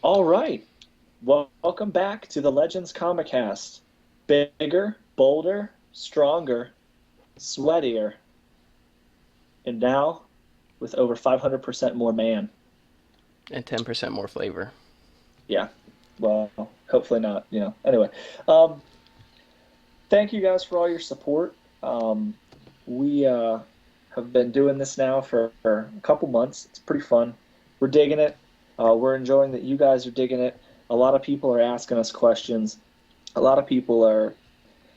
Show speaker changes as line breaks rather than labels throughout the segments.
All right. Welcome back to the Legends Comicast. Bigger, bolder, stronger, sweatier, and now with over 500% more man.
And 10% more flavor.
Yeah. Well, hopefully not, Anyway, um, thank you guys for all your support. We have been doing this now for a couple months. It's pretty fun. We're digging it. We're enjoying that you guys are digging it. A lot of people are asking us questions. A lot of people are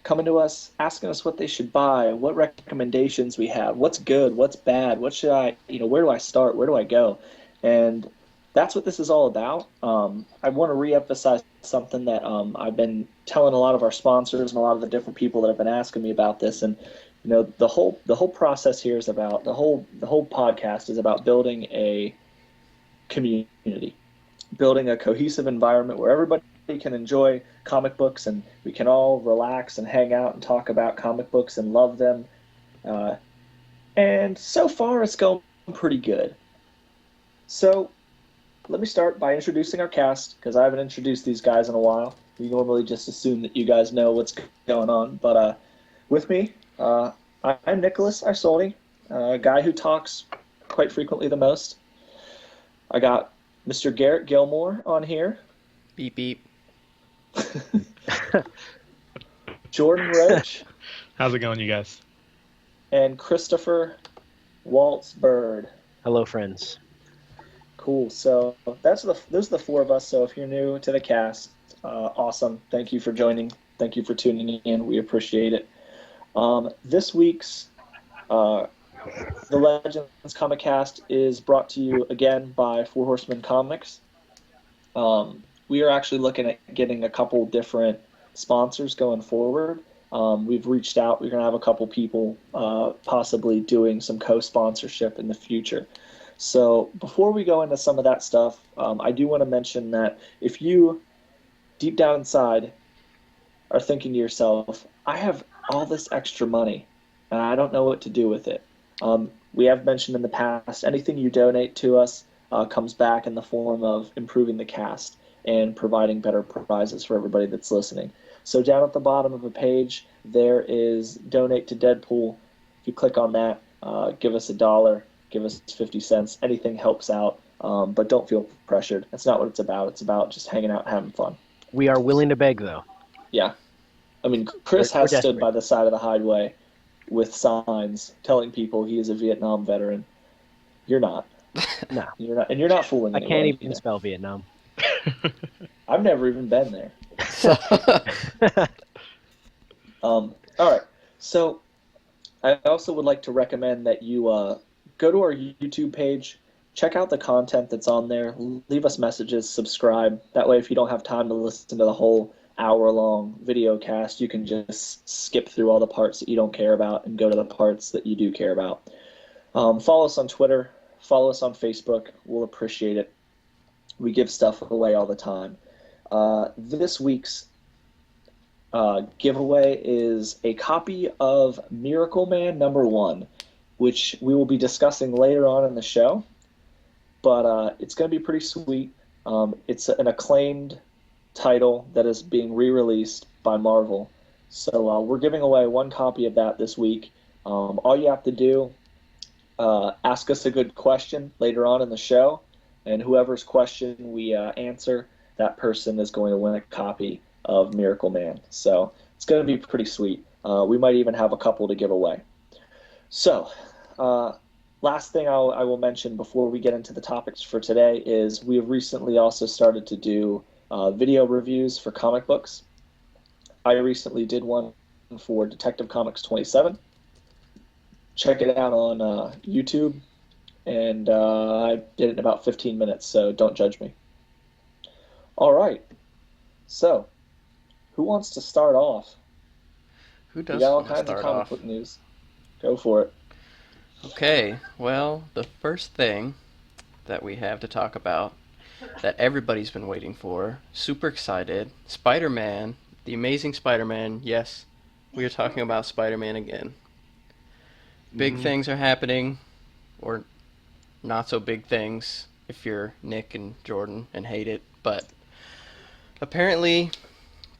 coming to us asking us what they should buy, what recommendations we have, what's good, what's bad, what should where do I start, where do I go? And that's what this is all about. I want to reemphasize something that I've been telling a lot of our sponsors and a lot of the different people that have been asking me about this. And the whole process here is about the whole podcast is about building a community, building a cohesive environment where everybody can enjoy comic books and we can all relax and hang out and talk about comic books and love them. Uh, and so far, it's going pretty good. So let me start by introducing our cast because I haven't introduced these guys in a while. We normally just assume that you guys know what's going on. But with me, I'm Nicholas Isolde, a guy who talks quite frequently the most. I got Mr. Garrett Gilmore on here,
Beep beep.
Jordan Roach,
How's it going, you guys?
and Christopher Waltz Bird.
Hello, friends.
Cool. So those are the four of us. So if you're new to the cast, awesome. Thank you for joining. Thank you for tuning in. We appreciate it. This week's uh, the Legends Comicast is brought to you again by Four Horsemen Comics. We are actually looking at getting a couple different sponsors going forward. We've reached out. We're going to have a couple people possibly doing some co-sponsorship in the future. So before we go into some of that stuff, I do want to mention that if you deep down inside are thinking to yourself, I have all this extra money and I don't know what to do with it. We have mentioned in the past, anything you donate to us comes back in the form of improving the cast and providing better prizes for everybody that's listening. So down at the bottom of the page, there is donate to Deadpool. If you click on that, give us $1, give us 50 cents. Anything helps out, but don't feel pressured. That's not what it's about. It's about just hanging out and having fun.
We are willing to beg, though.
Yeah. I mean,
We're,
Chris
we're
has stood
desperate.
by the side of the highway with signs telling people he is a Vietnam veteran. You're not.
No,
You're not, and you're not fooling
I can't
anybody.
even spell Vietnam.
I've never even been there.
So,
All right. So I also would like to recommend that you go to our YouTube page, check out the content that's on there, leave us messages, subscribe. That way, if you don't have time to listen to the whole hour-long video cast, you can just skip through all the parts that you don't care about and go to the parts that you do care about. Follow us on Twitter, follow us on Facebook. We'll appreciate it. We give stuff away all the time. This week's giveaway is a copy of Miracle Man #1, which we will be discussing later on in the show. But it's going to be pretty sweet. It's an acclaimed title that is being re-released by Marvel. So we're giving away one copy of that this week. All you have to do, ask us a good question later on in the show, and whoever's question we answer, that person is going to win a copy of Miracle Man. So it's going to be pretty sweet. We might even have a couple to give away. So, uh, last thing I will mention before we get into the topics for today is we have recently also started to do video reviews for comic books. I recently did one for Detective Comics 27. Check it out on YouTube, and I did it in about 15 minutes, so don't judge me. All right, so who wants to start off?
who
We
does
got all
want to
kinds of
start
comic
off?
book news. Go for it.
Okay, well, the first thing that we have to talk about that everybody's been waiting for, super excited, Spider Man, the amazing Spider Man. Yes, we are talking about Spider Man again. Big
Hmm.
things are happening, or not so big things. if you're Nick and Jordan and hate it, but apparently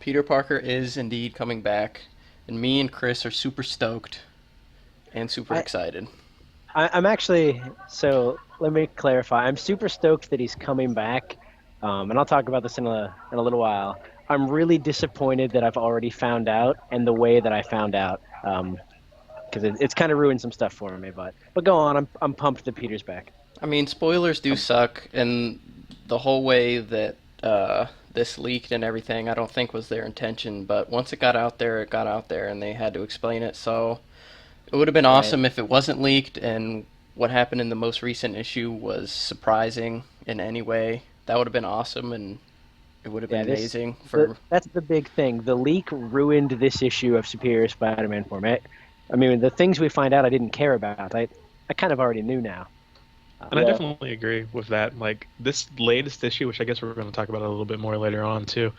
Peter Parker is indeed coming back, and me and Chris are super stoked and super
I,
excited.
I'm actually, so let me clarify. I'm super stoked that he's coming back, and I'll talk about this in a little while. I'm really disappointed that I've already found out and the way that I found out, because it's kind of ruined some stuff for me. But go on. I'm pumped that Peter's back.
I mean, spoilers do suck, and the whole way that this leaked and everything, I don't think was their intention. But once it got out there, it got out there, and they had to explain it. So it would have been
Right.
awesome if it wasn't leaked, and what happened in the most recent issue was surprising in any way. That would have been awesome, and it would have
Yeah,
been amazing for.
that's the big thing. The leak ruined this issue of Superior Spider-Man for me. I mean, the things we find out I didn't care about. I kind of already knew now.
And I
Yeah.
definitely agree with that. Like this latest issue, which I guess we're going to talk about a little bit more later on too.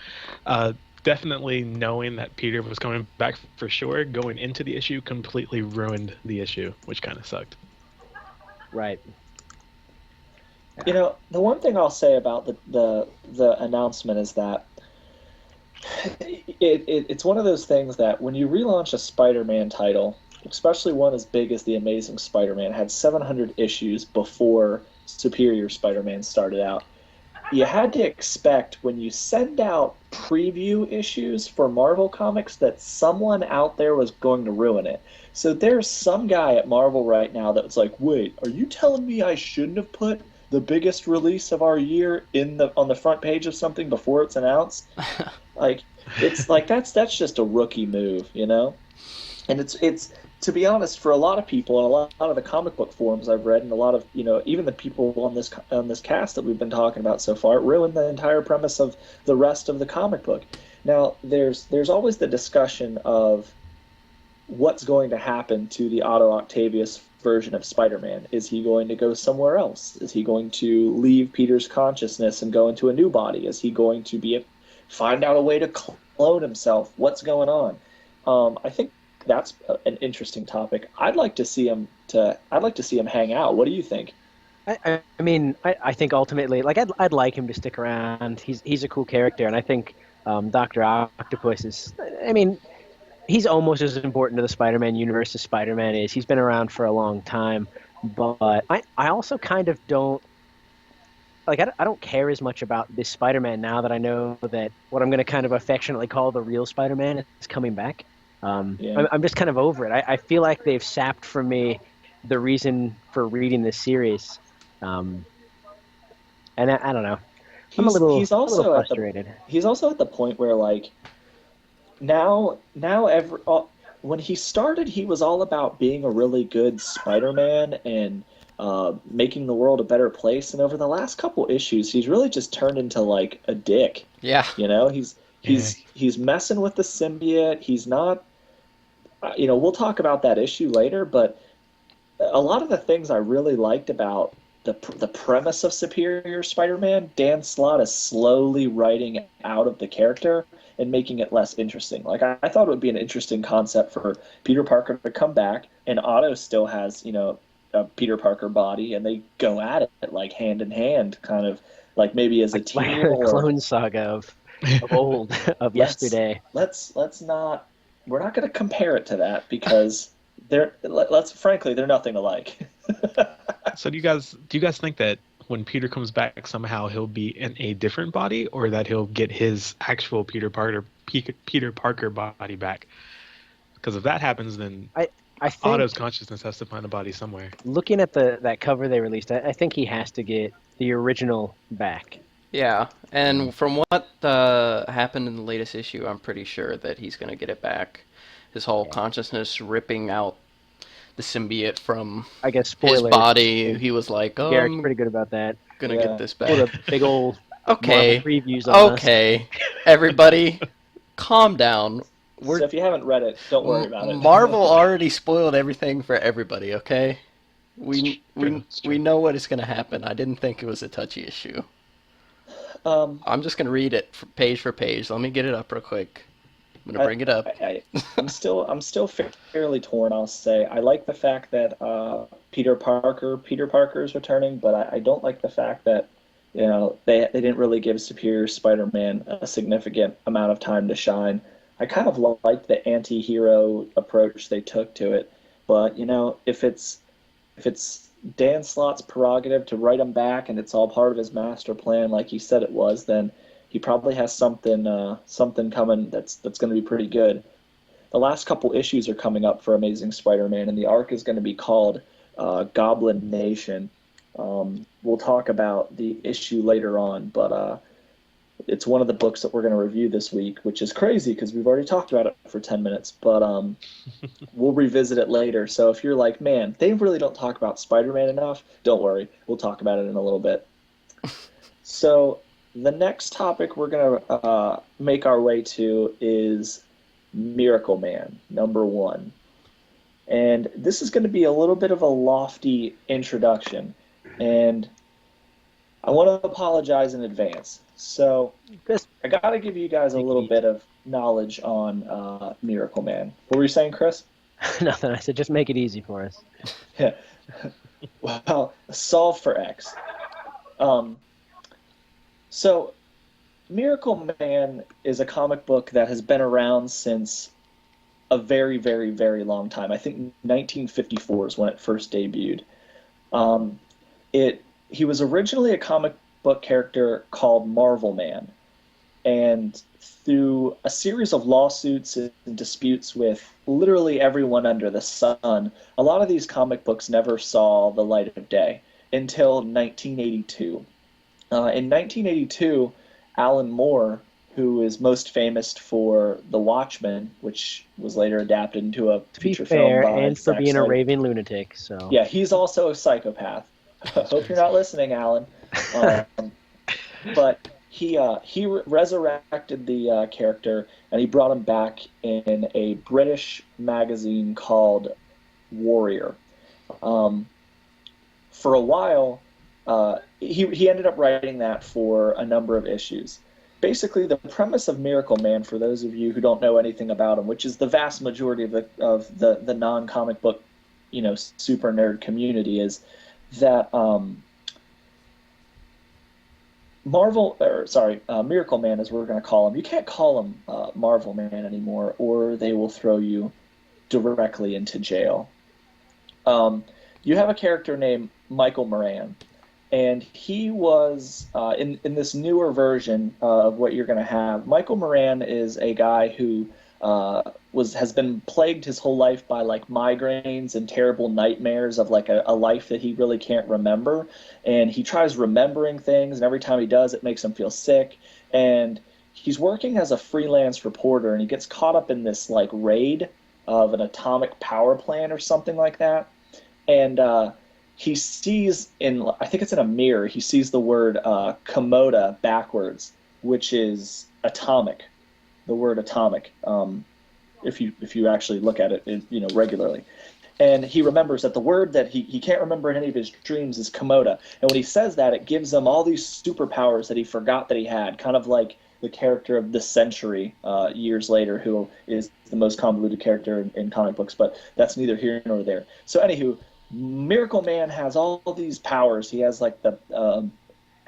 Definitely knowing that Peter was coming back for sure, going into the issue completely ruined the issue, which kind of sucked.
Right.
You know, the one thing I'll say about the announcement is that it's one of those things that when you relaunch a Spider-Man title, especially one as big as the Amazing Spider-Man, had 700 issues before Superior Spider-Man started out. You had to expect when you send out preview issues for Marvel Comics that someone out there was going to ruin it. So there's some guy at Marvel right now that's like, "Wait, are you telling me I shouldn't have put the biggest release of our year in the on the front page of something before it's announced?" Like it's like that's just a rookie move, you know? And it's to be honest, for a lot of people and a lot of the comic book forums I've read, and a lot of even the people on this cast that we've been talking about so far, it ruined the entire premise of the rest of the comic book. Now there's always the discussion of what's going to happen to the Otto Octavius version of Spider-Man. Is he going to go somewhere else? Is he going to leave Peter's consciousness and go into a new body? Is he going to find out a way to clone himself? What's going on? I think that's an interesting topic. I'd like to see him hang out. What do you think?
I mean, I think ultimately, like, I'd like him to stick around. He's a cool character, and I think Doctor Octopus is. I mean, he's almost as important to the Spider-Man universe as Spider-Man is. He's been around for a long time, but I also kind of don't like. I don't care as much about this Spider-Man now that I know that what I'm going to kind of affectionately call the real Spider-Man is coming back.
Yeah.
I'm just kind of over it. I feel like they've sapped from me the reason for reading this series. And I don't know. I'm a little frustrated.
He's also at the point where like now when he started, he was all about being a really good Spider-Man and making the world a better place. And over the last couple issues, he's really just turned into like a dick.
Yeah.
You know, he's messing with the symbiote. He's not. We'll talk about that issue later, but a lot of the things I really liked about the premise of Superior Spider-Man, Dan Slott is slowly writing out of the character and making it less interesting. Like I thought it would be an interesting concept for Peter Parker to come back, and Otto still has a Peter Parker body, and they go at it like hand in hand, kind of like maybe as a
Like
team
the
or
clone saga of old of yesterday.
Let's not. We're not going to compare it to that because they're nothing alike.
So do you guys think that when Peter comes back somehow he'll be in a different body, or that he'll get his actual Peter Parker body back? Because if that happens, then
I think
Otto's consciousness has to find a body somewhere.
looking at that cover they released, I think he has to get the original back.
Yeah, and from what happened in the latest issue, I'm pretty sure that he's going to get it back. His whole consciousness ripping out the symbiote from
I guess
his
spoilers.
body. He was like, "Oh,
Garrett's
I'm
pretty good about that.
gonna
Yeah.
get this
Put
back."
a big old
Okay,
Marvel previews on us.
okay, everybody, calm down.
So if you haven't read it, don't worry about it.
Marvel already spoiled everything for everybody. Okay,
It's true.
we know what is gonna happen. I didn't think it was a touchy issue. I'm just gonna read it page for page. Let me get it up real quick. I'm gonna bring it up.
I'm still fairly torn. I'll say I like the fact that Peter Parker is returning, but I don't like the fact that They didn't really give Superior Spider-Man a significant amount of time to shine. I kind of liked the anti-hero approach they took to it, but if it's Dan Slott's prerogative to write him back and it's all part of his master plan, like he said it was, then he probably has something coming that's going to be pretty good. The last couple issues are coming up for Amazing Spider-Man, and the arc is going to be called Goblin Nation. We'll talk about the issue later on, but it's one of the books that we're going to review this week, which is crazy because we've already talked about it for 10 minutes, but we'll revisit it later. So if you're like, man, they really don't talk about Spider-Man enough, don't worry. We'll talk about it in a little bit. So the next topic we're going to make our way to is Miracle Man, #1. And this is going to be a little bit of a lofty introduction. And I want to apologize in advance. So
Just
I got to give you guys a little bit of knowledge on Miracle Man. What were you saying, Chris?
nothing. I said just make it easy for us.
Yeah. Well, solve for X. So Miracle Man is a comic book that has been around since a very, very, very long time. I think 1954 is when it first debuted. Um, he was originally a comic book character called Marvel Man, and through a series of lawsuits and disputes with literally everyone under the sun, a lot of these comic books never saw the light of day until 1982. In 1982, Alan Moore, who is most famous for The Watchmen, which was later adapted into a
To be
feature film
fair,
by
and for
Zack
being a
Snyder.
raving lunatic, so
Yeah, he's also a psychopath. Hope you're not listening, Alan. Um, but he resurrected the character and he brought him back in a British magazine called Warrior. Um, for a while, he ended up writing that for a number of issues. Basically, the premise of Miracle Man, for those of you who don't know anything about him, which is the vast majority of the non comic book, super nerd community, is that Miracle Man, as we're going to call him. You can't call him Marvel Man anymore, or they will throw you directly into jail. You have a character named Michael Moran, and he was in this newer version of what you're going to have. Michael Moran is a guy who has been plagued his whole life by like migraines and terrible nightmares of like a life that he really can't remember, and he tries remembering things, and every time he does, it makes him feel sick. And he's working as a freelance reporter, and he gets caught up in this like raid of an atomic power plant or something like that, and he sees I think it's in a mirror, he sees the word Komoda backwards, which is atomic, the word atomic, if you actually look at it, regularly. And he remembers that the word that he can't remember in any of his dreams is Komoda. And when he says that, it gives him all these superpowers that he forgot that he had, kind of like the character of the Century years later, who is the most convoluted character in comic books, but that's neither here nor there. So anywho, Miracle Man has all these powers. He has like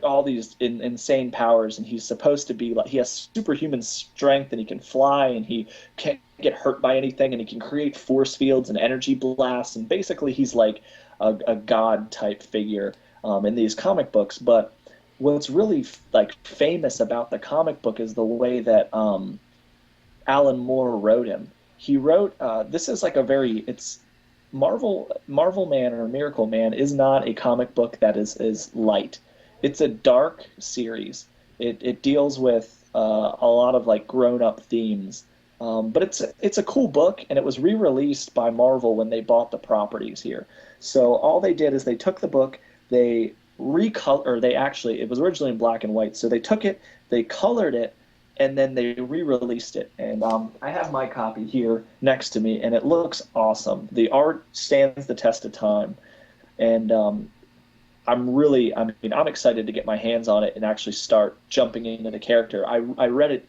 all these insane powers, and he's supposed to be like, he has superhuman strength, and he can fly, and he can't get hurt by anything, and he can create force fields and energy blasts, and basically he's like a god type figure in these comic books. But what's really like famous about the comic book is the way that Alan Moore wrote him. He wrote this is like it's Marvel Man or Miracle Man is not a comic book that is light. It's a dark series. It deals with a lot of like grown up themes, but it's a cool book, and it was re-released by Marvel when they bought the properties here. So all they did is they took the book, they recolor, they actually, it was originally in black and white, so they took it, they colored it, and then they re-released it. And I have my copy here next to me, and it looks awesome. The art stands the test of time, and I'm excited to get my hands on it and actually start jumping into the character. I read it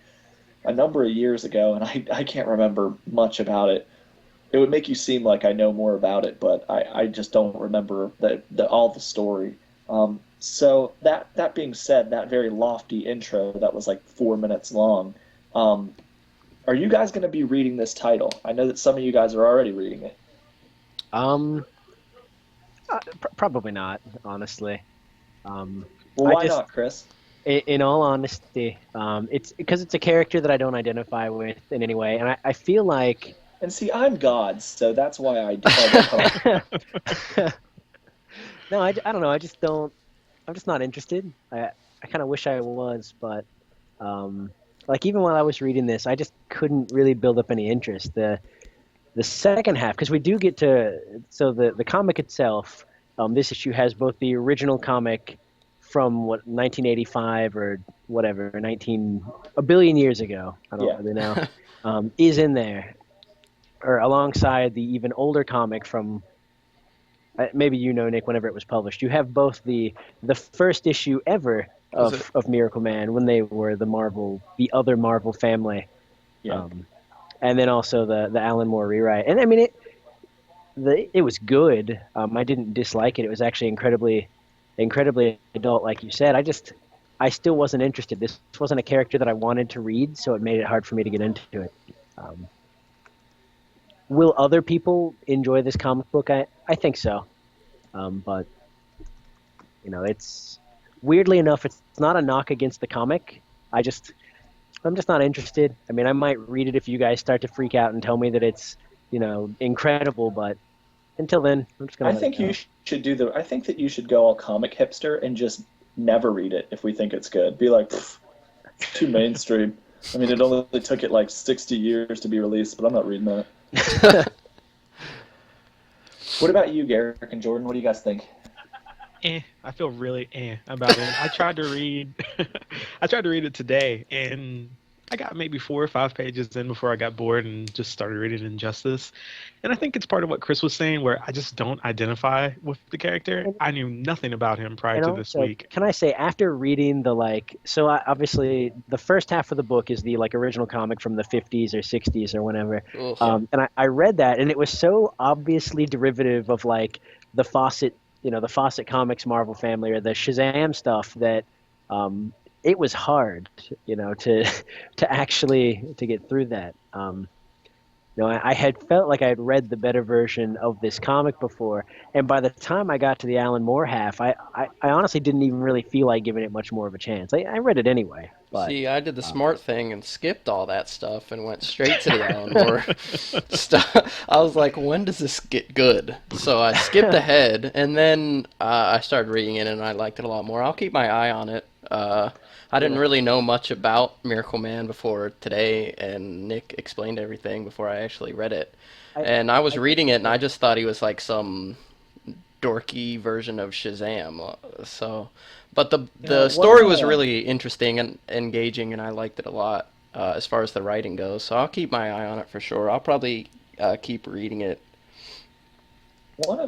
a number of years ago, and I can't remember much about it. It would make you seem like I know more about it, but I just don't remember all the story. So that being said, that very lofty intro that was like 4 minutes long, um, are you guys going to be reading this title? I know that some of you guys are already reading it.
Um, Probably not, honestly. Um,
Well,
I
why
just,
not, Chris?
in all honesty, it's because it's a character that I don't identify with in any way, and I feel like,
And see, I'm God, so that's why I don't have.
no, I don't know. I just don't. I'm just not interested. I kind of wish I was, but um, like even while I was reading this, I just couldn't really build up any interest. The second half, because we do get to, so the comic itself, this issue has both the original comic from what 1985 or whatever 19 a billion years ago. I don't
Yeah,
really know. Is in there or alongside the even older comic from maybe you know Nick whenever it was published. You have both the first issue ever
Was it?
of Miracle Man when they were the other Marvel family,
yeah.
um, and then also the Alan Moore rewrite. And I mean it was good. I didn't dislike it. It was actually incredibly adult, like you said. I still wasn't interested. This wasn't a character that I wanted to read, so it made it hard for me to get into it. Um, will other people enjoy this comic book? I think so. But it's weirdly enough, it's not a knock against the comic. I'm just not interested. I mean, I might read it if you guys start to freak out and tell me that it's incredible, but until then, I'm just gonna
I
let it
think you
go.
should do the. I think that you should go all comic hipster and just never read it if we think it's good. Be like, "Pff, it's too mainstream. I mean, it only took it like 60 years to be released, but I'm not reading that. What about you, Garrick and Jordan? What do you guys think?
I feel really about it. I tried to read, I tried to read it today, and I got maybe 4 or 5 pages in before I got bored and just started reading Injustice. And I think it's part of what Chris was saying, where I just don't identify with the character.
And
I knew nothing about him prior to this
also,
week.
can I say, after reading obviously the first half of the book is the like original comic from the 50s or 60s or whenever,
Ugh.
and I read that and it was so obviously derivative of like the Fawcett, the Fawcett Comics Marvel family or the Shazam stuff that um, it was hard, to to actually to get through that. I had felt like I had read the better version of this comic before, and by the time I got to the Alan Moore half, I honestly didn't even really feel like giving it much more of a chance. I read it anyway, but
See, I did the
um,
smart thing and skipped all that stuff and went straight to the Alan Moore stuff. I was like, when does this get good? So I skipped ahead, and then I started reading it, and I liked it a lot more. I'll keep my eye on it. I didn't
yeah,
really know much about Miracle Man before today, and Nick explained everything before I actually read it.
I,
And I was
I
reading it, and I just thought he was like some dorky version of Shazam. So, but the
One
story
of my
was really interesting and engaging, and I liked it a lot as far as the writing goes. So I'll keep my eye on it for sure. I'll probably keep reading it.
one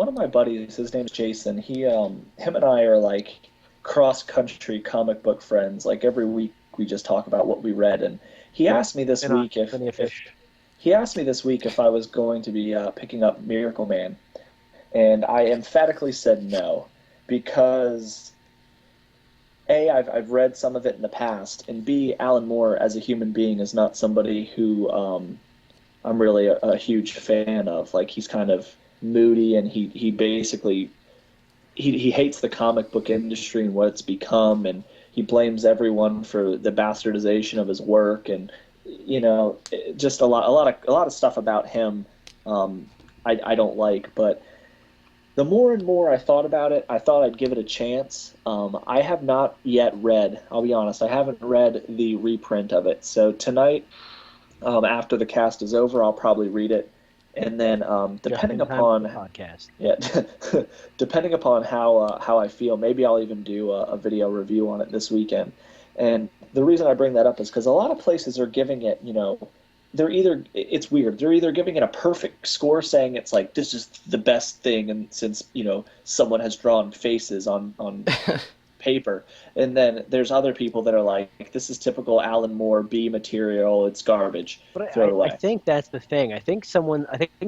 of my buddies, his name's Jason. Him and I are like cross country comic book friends. Like every week we just talk about what we read, and he
yep,
asked me this
been on
week
plenty of
if
fish.
he asked me this week if I was going to be picking up Miracle Man, and I emphatically said no because I've read some of it in the past, and B, Alan Moore as a human being is not somebody who I'm really a huge fan of. Like he's kind of moody, and he basically he hates the comic book industry and what it's become, and he blames everyone for the bastardization of his work, and just a lot of stuff about him. I don't like, but the more and more I thought about it, I thought I'd give it a chance. I have not yet read, I'll be honest, I haven't read the reprint of it. So tonight, after the cast is over, I'll probably read it. And then,
Just
depending
in time for the
upon,
podcast.
yeah, depending upon how I feel, maybe I'll even do a video review on it this weekend. And the reason I bring that up is because a lot of places are giving it, it's weird. They're either giving it a perfect score, saying it's like this is the best thing, and since someone has drawn faces on paper, and then there's other people that are like, this is typical Alan Moore B material. It's garbage.
But
Throw it
I
away.
think that's the thing. I think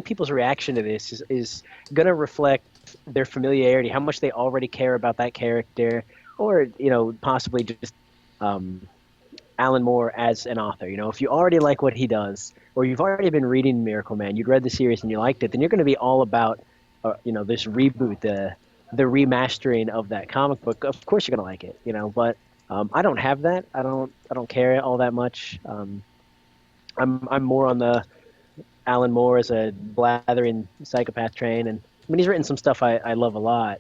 people's reaction to this is going to reflect their familiarity, how much they already care about that character, or possibly just um, Alan Moore as an author. If you already like what he does, or you've already been reading Miracle Man, you'd read the series and you liked it, then you're going to be all about, this reboot, the remastering of that comic book. Of course, you're going to like it, But I don't have that. I don't care all that much. I'm more on the Alan Moore as a blathering psychopath train, and I mean he's written some stuff I love a lot.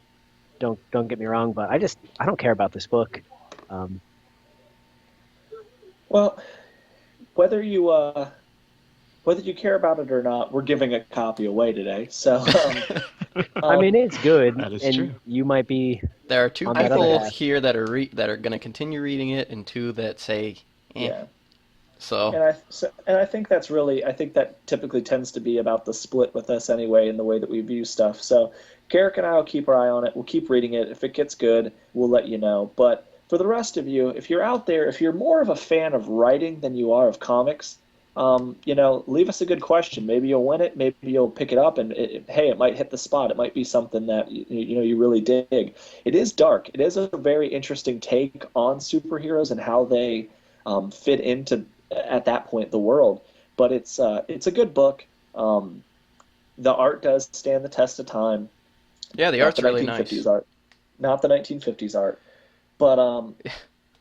Don't get me wrong, but I don't care about this book. Um,
Well, whether you whether you care about it or not, we're giving a copy away today. So,
I mean it's good,
That is
and
true.
you might be
There are two
on that other
people
half.
here that are that are going to continue reading it, and two that say, eh.
yeah.
So
And I think that's really, I think that typically tends to be about the split with us anyway in the way that we view stuff. So Garrick and I will keep our eye on it. We'll keep reading it. If it gets good, we'll let you know. But for the rest of you, if you're out there, if you're more of a fan of writing than you are of comics, leave us a good question. Maybe you'll win it. Maybe you'll pick it up, and hey, it might hit the spot. It might be something that you really dig. It is dark. It is a very interesting take on superheroes and how they fit into at that point the world. But it's a good book. The art does stand the test of time.
yeah, the
Not
art's
the
really
1950s
nice.
art, not the 1950s art. But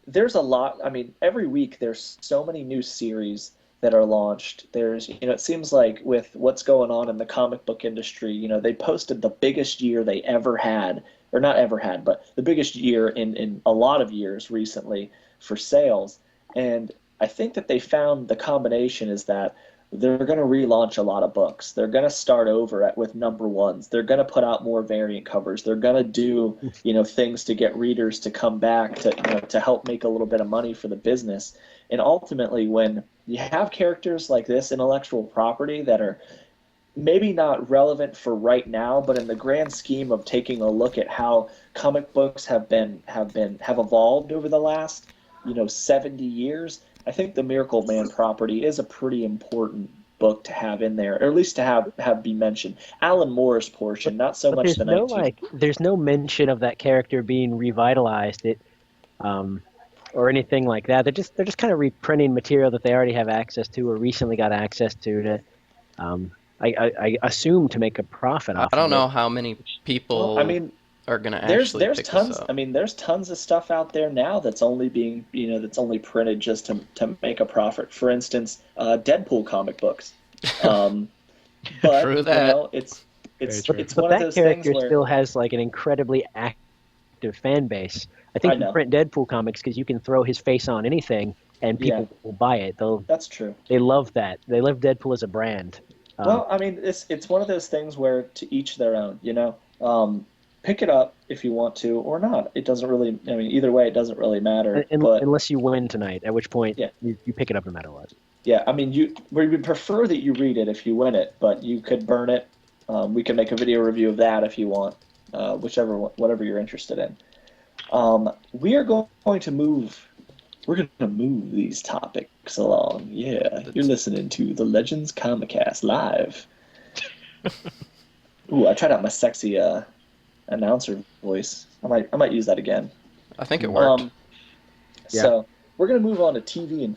there's a lot. I mean, every week there's so many new series that are launched. There's, it seems like with what's going on in the comic book industry, they posted the biggest year they ever had, or not ever had, but the biggest year in a lot of years recently for sales. And I think that they found the combination is that they're going to relaunch a lot of books. They're going to start over with number ones. They're going to put out more variant covers. They're going to do, things to get readers to come back to help make a little bit of money for the business. And ultimately, when you have characters like this, intellectual property that are maybe not relevant for right now, but in the grand scheme of taking a look at how comic books have evolved over the last 70 years, I think the Miracle Man property is a pretty important book to have in there, or at least to have be mentioned. Alan Moore's portion, not so
But
much the 19.
there's no mention of that character being revitalized. Um, or anything like that. They're just kind of reprinting material that they already have access to or recently got access to um, I assume to make a profit
I
off
don't
of it.
know how many
Well, I
people
mean,
are going to
there's
actually
there's
pick this
tons.
up.
I mean, there's tons of stuff out there now that's only being that's only printed just to make a profit. For instance, Deadpool comic books. Um, but
True that.
it's
Very
it's
true.
it's
But
one of
that
those things
character
where
still has like an incredibly active fan base. I
I
think you
know,
print Deadpool comics because you can throw his face on anything and
yeah,
people will buy it.
that's true.
They love that. They love Deadpool as a brand. Um,
Well, I mean, it's one of those things where to each their own. Pick it up if you want to or not. It doesn't really. I mean, either way, it doesn't really matter. But
unless you win tonight, at which point
yeah,
you pick it up no matter what.
yeah. I mean, we would prefer that you read it if you win it, but you could burn it. We can make a video review of that if you want, whatever you're interested in. We are going to move. We're going to move these topics along. Yeah, you're listening to the Legends Comicast live. Ooh, I tried out my sexy announcer voice. I might use that again.
I think it worked.
Um,
Yeah.
so we're gonna move on to TV and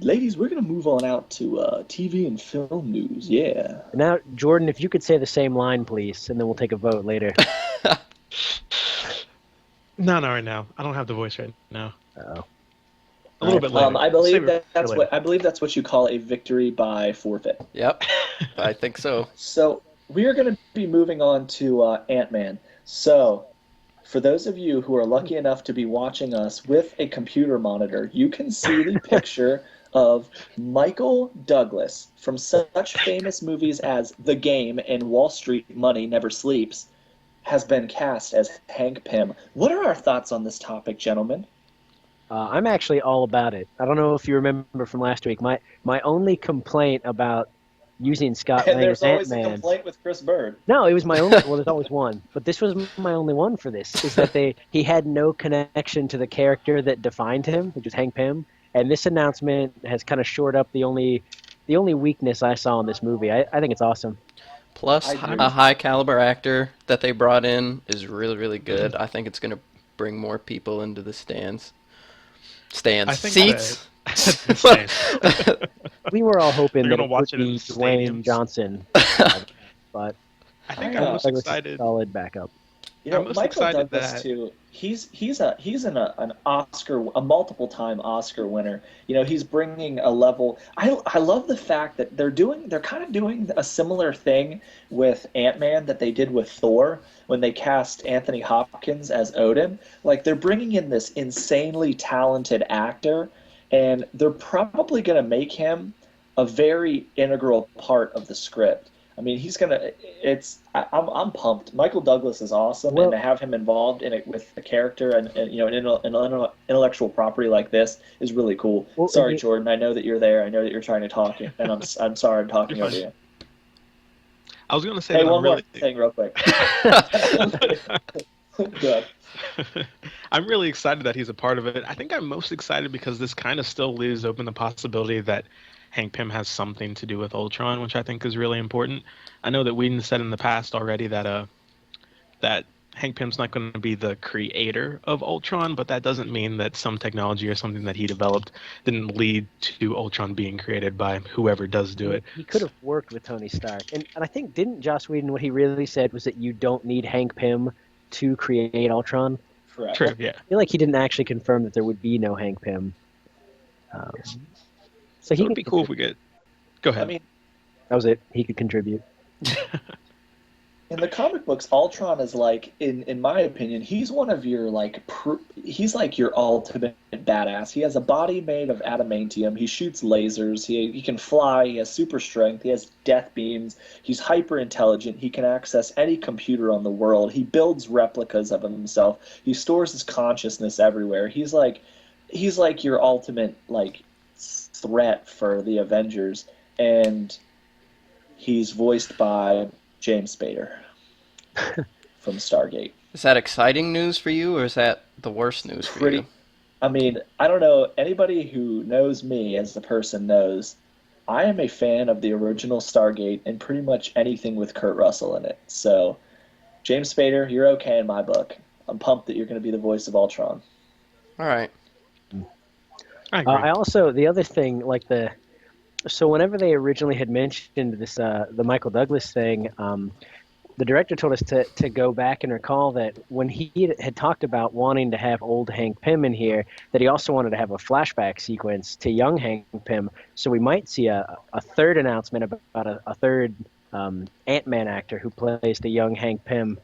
ladies. We're gonna move on out to TV and film news. Yeah.
Now, Jordan, if you could say the same line, please, and then we'll take a vote later.
No, not right now. I don't have the voice right now.
Uh-oh.
A little bit later.
I
We'll save
believe
it for
that's
later.
what I believe that's what you call a victory by forfeit.
Yep, I think so.
So we are going to be moving on to Ant-Man. So for those of you who are lucky enough to be watching us with a computer monitor, you can see the picture of Michael Douglas from such famous movies as The Game and Wall Street Money Never Sleeps has been cast as Hank Pym. What are our thoughts on this topic, gentlemen?
I'm actually all about it. I don't know if you remember from last week. My only complaint about using Scott
And
Lang as
there's always a
Ant-Man.
complaint with Chris Bird.
No, it was my only. Well, there's always one, but this was my only one for this. Is that he had no connection to the character that defined him, which was Hank Pym. And this announcement has kind of shored up the only weakness I saw in this movie. I think it's awesome.
Plus,
I agree
a
with
high caliber actor that they brought in is really, really good. I think it's going to bring more people into the stands.
I
Stands.
think that
Seats?
the stands.
We were all hoping
They're
that
gonna
it would
watch it in
be Dwayne
stadiums.
Johnson, but
I think
I
I'm
Michael
most
Douglas is a
excited.
solid backup.
I'm most
Michael
excited
Douglas
that
too. He's an Oscar, a multiple time Oscar winner. He's bringing a level. I love the fact that they're kind of doing a similar thing with Ant-Man that they did with Thor when they cast Anthony Hopkins as Odin. Like they're bringing in this insanely talented actor, and they're probably going to make him a very integral part of the script. I mean, he's gonna. I'm pumped. Michael Douglas is awesome, and
Well,
to have him involved in it with the character and an intellectual property like this is really cool.
well,
Sorry, Jordan. I know that you're there. I know that you're trying to talk, and I'm sorry I'm
you're
talking
fine.
over you.
I was gonna say
Hey,
that I'm
one more
really
thing, real quick. Good.
I'm really excited that he's a part of it. I think I'm most excited because this kind of still leaves open the possibility that Hank Pym has something to do with Ultron, which I think is really important. I know that Whedon said in the past already that Hank Pym's not going to be the creator of Ultron, but that doesn't mean that some technology or something that he developed didn't lead to Ultron being created by whoever does do it.
he could have worked with Tony Stark, and I think didn't Joss Whedon what he really said was that you don't need Hank Pym to create Ultron.
Correct.
True, yeah.
I feel like he didn't actually confirm that there would be no Hank Pym. Um, so
So
he
it'd
can
be cool if
contribute.
we get. Go
I
ahead.
mean,
That was it. He could contribute.
in the comic books, Ultron is like, in my opinion, he's one of your he's like your ultimate badass. He has a body made of adamantium. He shoots lasers. He can fly. He has super strength. He has death beams. He's hyper intelligent. He can access any computer on the world. He builds replicas of himself. He stores his consciousness everywhere. He's like your ultimate like threat for the Avengers, and he's voiced by James Spader from Stargate.
Is that exciting news for you, or is that the worst news for you?
Pretty, I mean, I don't know. Anybody who knows me as the person knows I am a fan of the original Stargate and pretty much anything with Kurt Russell in it. So, James Spader, you're okay in my book. I'm pumped that you're going to be the voice of Ultron.
All right.
I agree.
I also the other thing so whenever they originally had mentioned this the Michael Douglas thing, the director told us to go back and recall that when he had talked about wanting to have old Hank Pym in here, that he also wanted to have a flashback sequence to young Hank Pym. So we might see a third announcement about a third Ant-Man actor who plays the young Hank Pym.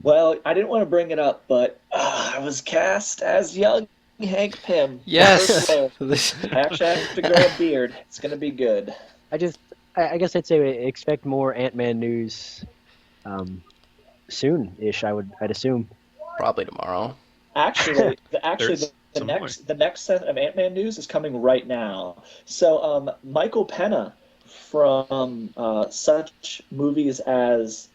Well, I didn't want to bring it up, but I was cast as young Hank Pym.
Yes.
I actually have to grow a beard. It's going to be good.
I guess I'd say expect more Ant-Man news soon-ish. I'd assume.
Probably tomorrow.
Actually,
There's
the
some
next set of Ant-Man news is coming right now. So, Michael Pena from such movies as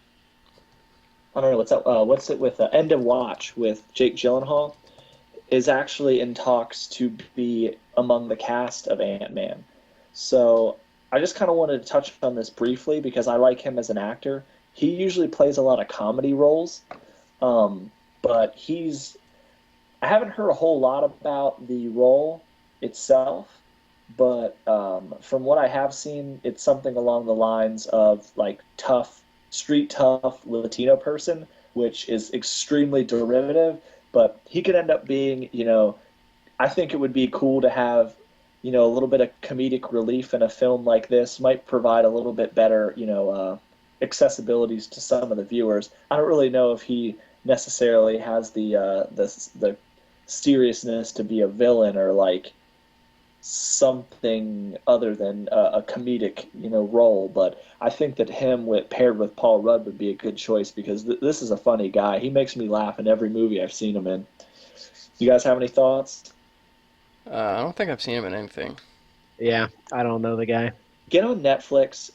I don't know what's that. What's it with End of Watch with Jake Gyllenhaal is actually in talks to be among the cast of Ant-Man. So I just kind of wanted to touch on this briefly because I like him as an actor. He usually plays a lot of comedy roles, but I haven't heard a whole lot about the role itself, but from what I have seen, it's something along the lines of like street tough Latino person, which is extremely derivative, but he could end up being, I think it would be cool to have, a little bit of comedic relief in a film like this might provide a little bit better, accessibilities to some of the viewers. I don't really know if he necessarily has the seriousness to be a villain or like something other than a comedic, role. But I think that paired with Paul Rudd would be a good choice because this is a funny guy. He makes me laugh in every movie I've seen him in. You guys have any thoughts?
I don't think I've seen him in anything.
Yeah, I don't know the guy.
Get on Netflix.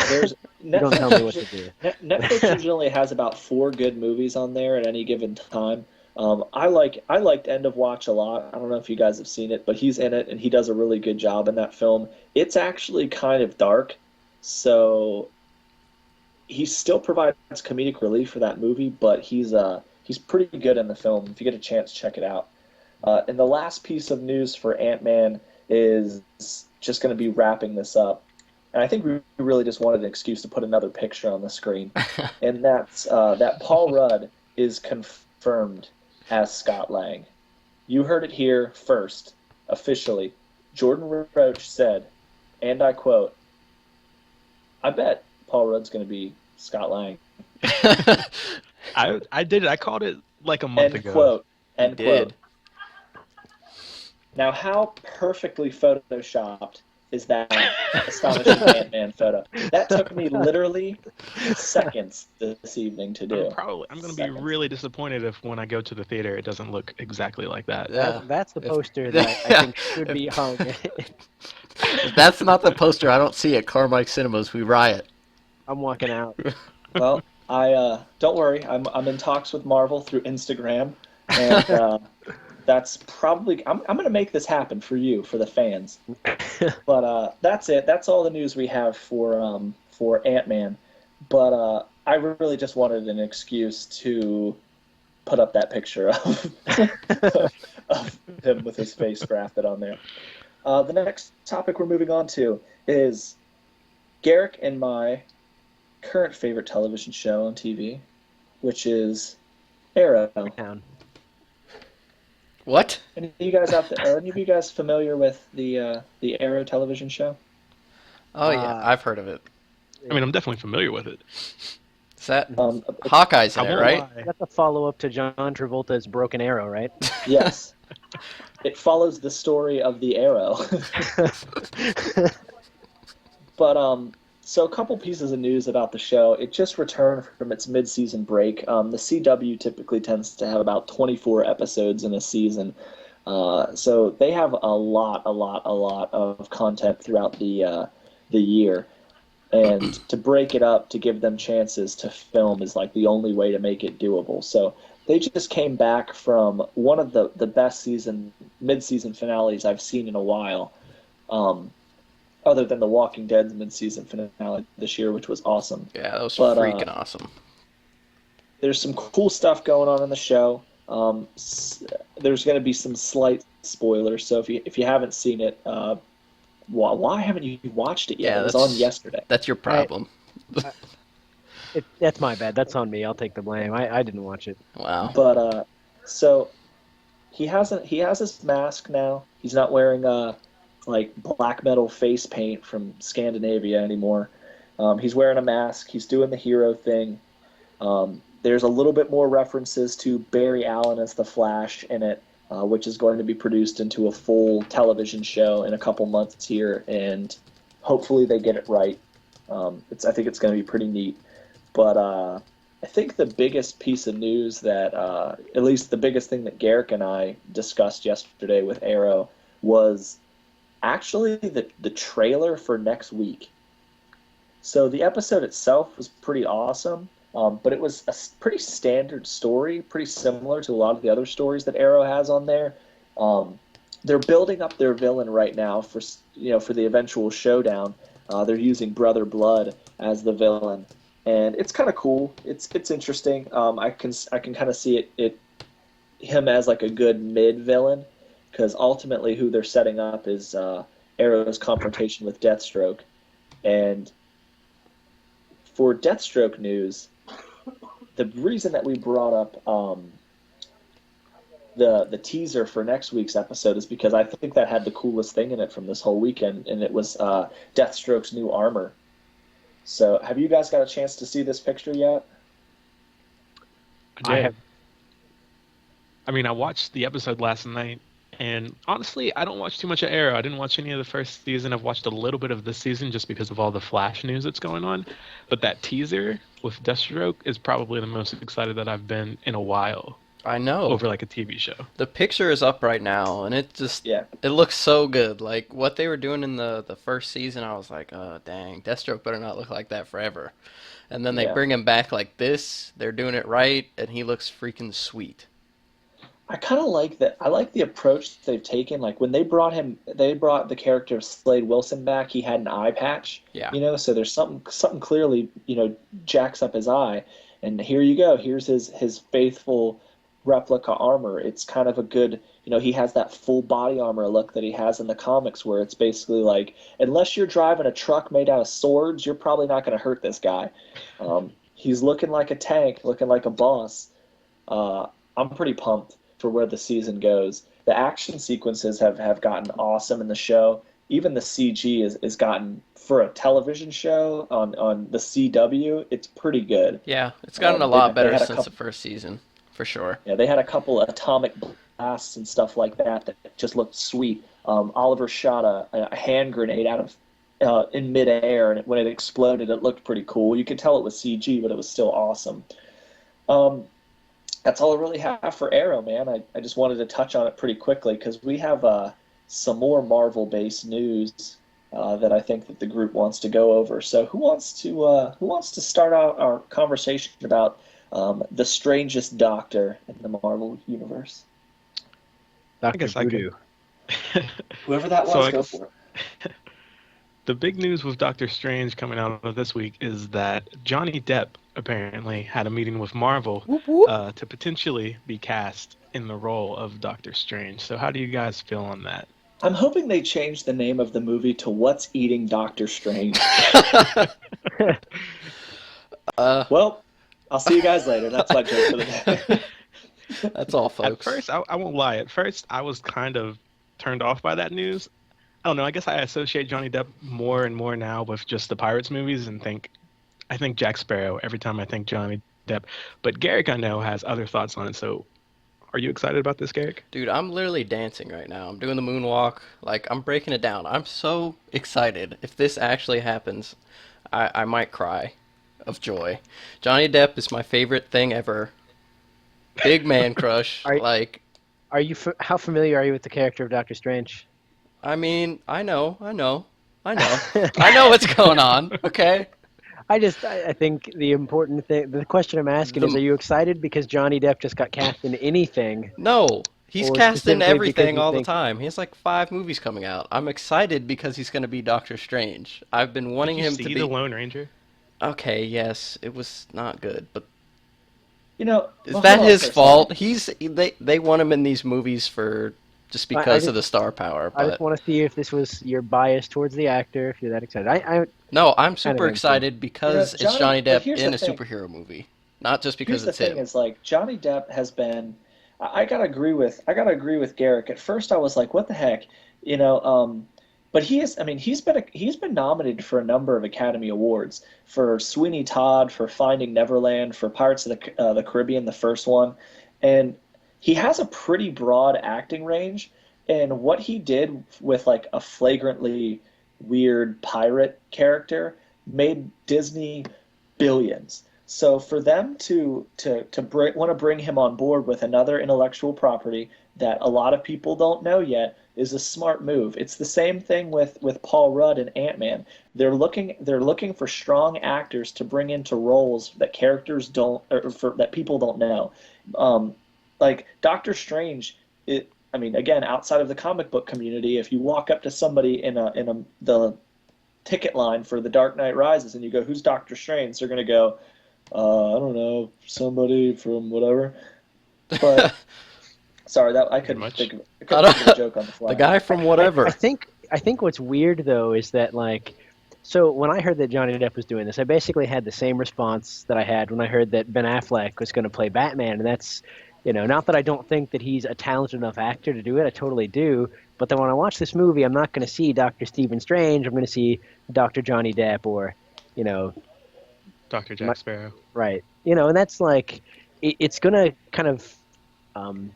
There's
You don't tell me what to do.
Netflix usually only has about 4 good movies on there at any given time. I liked End of Watch a lot. I don't know if you guys have seen it, but he's in it and he does a really good job in that film. It's actually kind of dark, so he still provides comedic relief for that movie, but he's pretty good in the film. If you get a chance, check it out. And the last piece of news for Ant-Man is just going to be wrapping this up. And I think we really just wanted an excuse to put another picture on the screen, and that's that Paul Rudd is confirmed as Scott Lang. You heard it here first, officially. Jordan Roach said, and I quote, "I bet Paul Rudd's going to be Scott Lang."
I did. I called it like a month
End
ago.
quote.
He
End
did.
quote. Now, how perfectly photoshopped is that astonishing Ant-Man photo? That took me literally seconds this evening to do.
I'm going to be really disappointed if when I go to the theater it doesn't look exactly like that.
Yeah.
That's the
If-
poster that I think should be hung.
If that's not the poster I don't see at Carmike Cinemas, we riot.
I'm walking out.
Well, I don't worry. I'm in talks with Marvel through Instagram, and that's probably I'm going to make this happen for you, for the fans. But that's it. That's all the news we have for Ant-Man. But I really just wanted an excuse to put up that picture of him with his face grafted on there. The next topic we're moving on to is Garrick and my current favorite television show on TV, which is Arrow.
Town.
What?
Any of you guys out there? Are any of you guys familiar with the Arrow television show?
Oh yeah, I've heard of it.
I mean, I'm definitely familiar with it.
Is that
Um,
Hawkeye's in
I
it,
won't
right?
lie.
That's a follow up to John Travolta's Broken Arrow, right?
yes, it follows the story of the Arrow. But so a couple pieces of news about the show. It just returned from its mid-season break. The CW typically tends to have about 24 episodes in a season, so they have a lot of content throughout the year. And to break it up to give them chances to film is like the only way to make it doable. So they just came back from one of the best mid-season finales I've seen in a while. Other than The Walking Dead's mid-season finale this year, which was awesome.
Yeah, that was
But,
freaking awesome.
There's some cool stuff going on in the show. There's going to be some slight spoilers, so if you haven't seen it, why haven't you watched it yet?
Yeah,
It was
that's-
on yesterday.
That's your problem.
That's my bad. That's on me. I'll take the blame. I didn't watch it.
Wow.
But so he has his mask now. He's not wearing like black metal face paint from Scandinavia anymore. He's wearing a mask. He's doing the hero thing. There's a little bit more references to Barry Allen as the Flash in it, which is going to be produced into a full television show in a couple months here, and hopefully they get it right. I think it's going to be pretty neat. But I think the biggest piece of news that, at least the biggest thing that Garrick and I discussed yesterday with Arrow was actually the trailer for next week. So the episode itself was pretty awesome, but it was a pretty standard story, pretty similar to a lot of the other stories that Arrow has on there. They're building up their villain right now for the eventual showdown. They're using Brother Blood as the villain, and it's kind of cool. It's interesting. I can kind of see him as like a good mid villain, because ultimately who they're setting up is Arrow's confrontation with Deathstroke. And for Deathstroke news, the reason that we brought up the teaser for next week's episode is because I think that had the coolest thing in it from this whole weekend, and it was Deathstroke's new armor. So have you guys got a chance to see this picture yet?
I have. I mean, I watched the episode last night, and honestly, I don't watch too much of Arrow. I didn't watch any of the first season. I've watched a little bit of this season just because of all the Flash news that's going on. But that teaser with Deathstroke is probably the most excited that I've been in a while
I know.
over like a TV show.
The picture is up right now, and it looks so good. Like, what they were doing in the first season, I was like, oh, dang, Deathstroke better not look like that forever. And then they bring him back like this, they're doing it right, and he looks freaking sweet.
I kind of like that. I like the approach they've taken. Like when they brought the character of Slade Wilson back. He had an eye patch,
Yeah.
so there's something clearly, jacks up his eye. And here you go. Here's his faithful replica armor. It's kind of a good, he has that full body armor look that he has in the comics, where it's basically like, unless you're driving a truck made out of swords, you're probably not going to hurt this guy. He's looking like a tank, looking like a boss. I'm pretty pumped for where the season goes. The action sequences have gotten awesome in the show. Even the CG is gotten for a television show on the CW. It's pretty good.
Yeah, it's gotten a
They
lot
they
better
had a
since the
couple,
first season, for sure.
yeah, they had a couple of atomic blasts and stuff like that that just looked sweet. Oliver shot a hand grenade out of in midair, and when it exploded, it looked pretty cool. You could tell it was CG, but it was still awesome. Um, that's all I really have for Arrow, man. I just wanted to touch on it pretty quickly because we have some more Marvel-based news that I think that the group wants to go over. So who wants to start out our conversation about the strangest Doctor in the Marvel universe?
I
Doctor
guess I
Voodoo.
could.
Whoever that
So
was,
I
go
guess
for it.
the big news with Doctor Strange coming out of this week is that Johnny Depp apparently had a meeting with Marvel
Whoop whoop.
to potentially be cast in the role of Doctor Strange. So how do you guys feel on that?
I'm hoping they change the name of the movie to What's Eating Doctor Strange.
uh,
Well, I'll see you guys later. That's my joke for the day.
that's all,
At
folks.
first, I won't lie. At first, I was kind of turned off by that news. I don't know. I guess I associate Johnny Depp more and more now with just the Pirates movies and I think Jack Sparrow every time I think Johnny Depp. But Garrick, I know, has other thoughts on it. So, are you excited about this, Garrick?
Dude, I'm literally dancing right now. I'm doing the moonwalk. Like, I'm breaking it down. I'm so excited. If this actually happens, I might cry of joy. Johnny Depp is my favorite thing ever. Big man crush.
Are
Like,
are you how familiar are you with the character of Doctor Strange?
I mean, I know what's going on, okay?
I think the important thing, the question I'm asking is,
The
are you excited because Johnny Depp just got cast in anything,
No, he's
or
cast in
specifically because
everything
you
all the
think,
time. He has like 5 movies coming out. I'm excited because he's going to be Doctor Strange. I've been
Did
wanting
you
him to
see the
be.
Lone Ranger?
Okay, yes, it was not good, but is
Well,
that
hold on
his
for a second.
fault? They want him in these movies for just
I
because of
just
the star power,
I just
but
want to see if this was your bias towards the actor, if you're that excited. I
no, I'm
kind of
super
am too.
excited because it's
Johnny,
Johnny
but
Depp
here's the
in a
thing.
superhero movie, not just
Here's
because
the
it's
thing
him.
is like Johnny Depp has been I gotta agree with Garrick. At first I was like, what the heck? You know, but he's been nominated for a number of Academy Awards for Sweeney Todd, for Finding Neverland, for Pirates of the Caribbean, the first one, and he has a pretty broad acting range. And what he did with like a flagrantly weird pirate character made Disney billions. So for them to want to bring him on board with another intellectual property that a lot of people don't know yet is a smart move. It's the same thing with Paul Rudd and Ant-Man. They're looking for strong actors to bring into roles that characters don't or that people don't know. Um, like Doctor Strange, again, outside of the comic book community, if you walk up to somebody in the ticket line for The Dark Knight Rises and you go, "Who's Doctor Strange?" They're gonna go, I don't know, somebody from whatever. But sorry, that I
Pretty
couldn't
much.
think of I
I
couldn't think of a
don't-
joke on the
the
fly.
guy from
I
whatever.
think what's weird though is that, like, so when I heard that Johnny Depp was doing this, I basically had the same response that I had when I heard that Ben Affleck was going to play Batman, and that's, not that I don't think that he's a talented enough actor to do it. I totally do. But then when I watch this movie, I'm not going to see Doctor Stephen Strange. I'm going to see Doctor Johnny Depp, or, you know,
Dr.
my,
Jack Sparrow.
right? And that's like, it's going to kind of, um,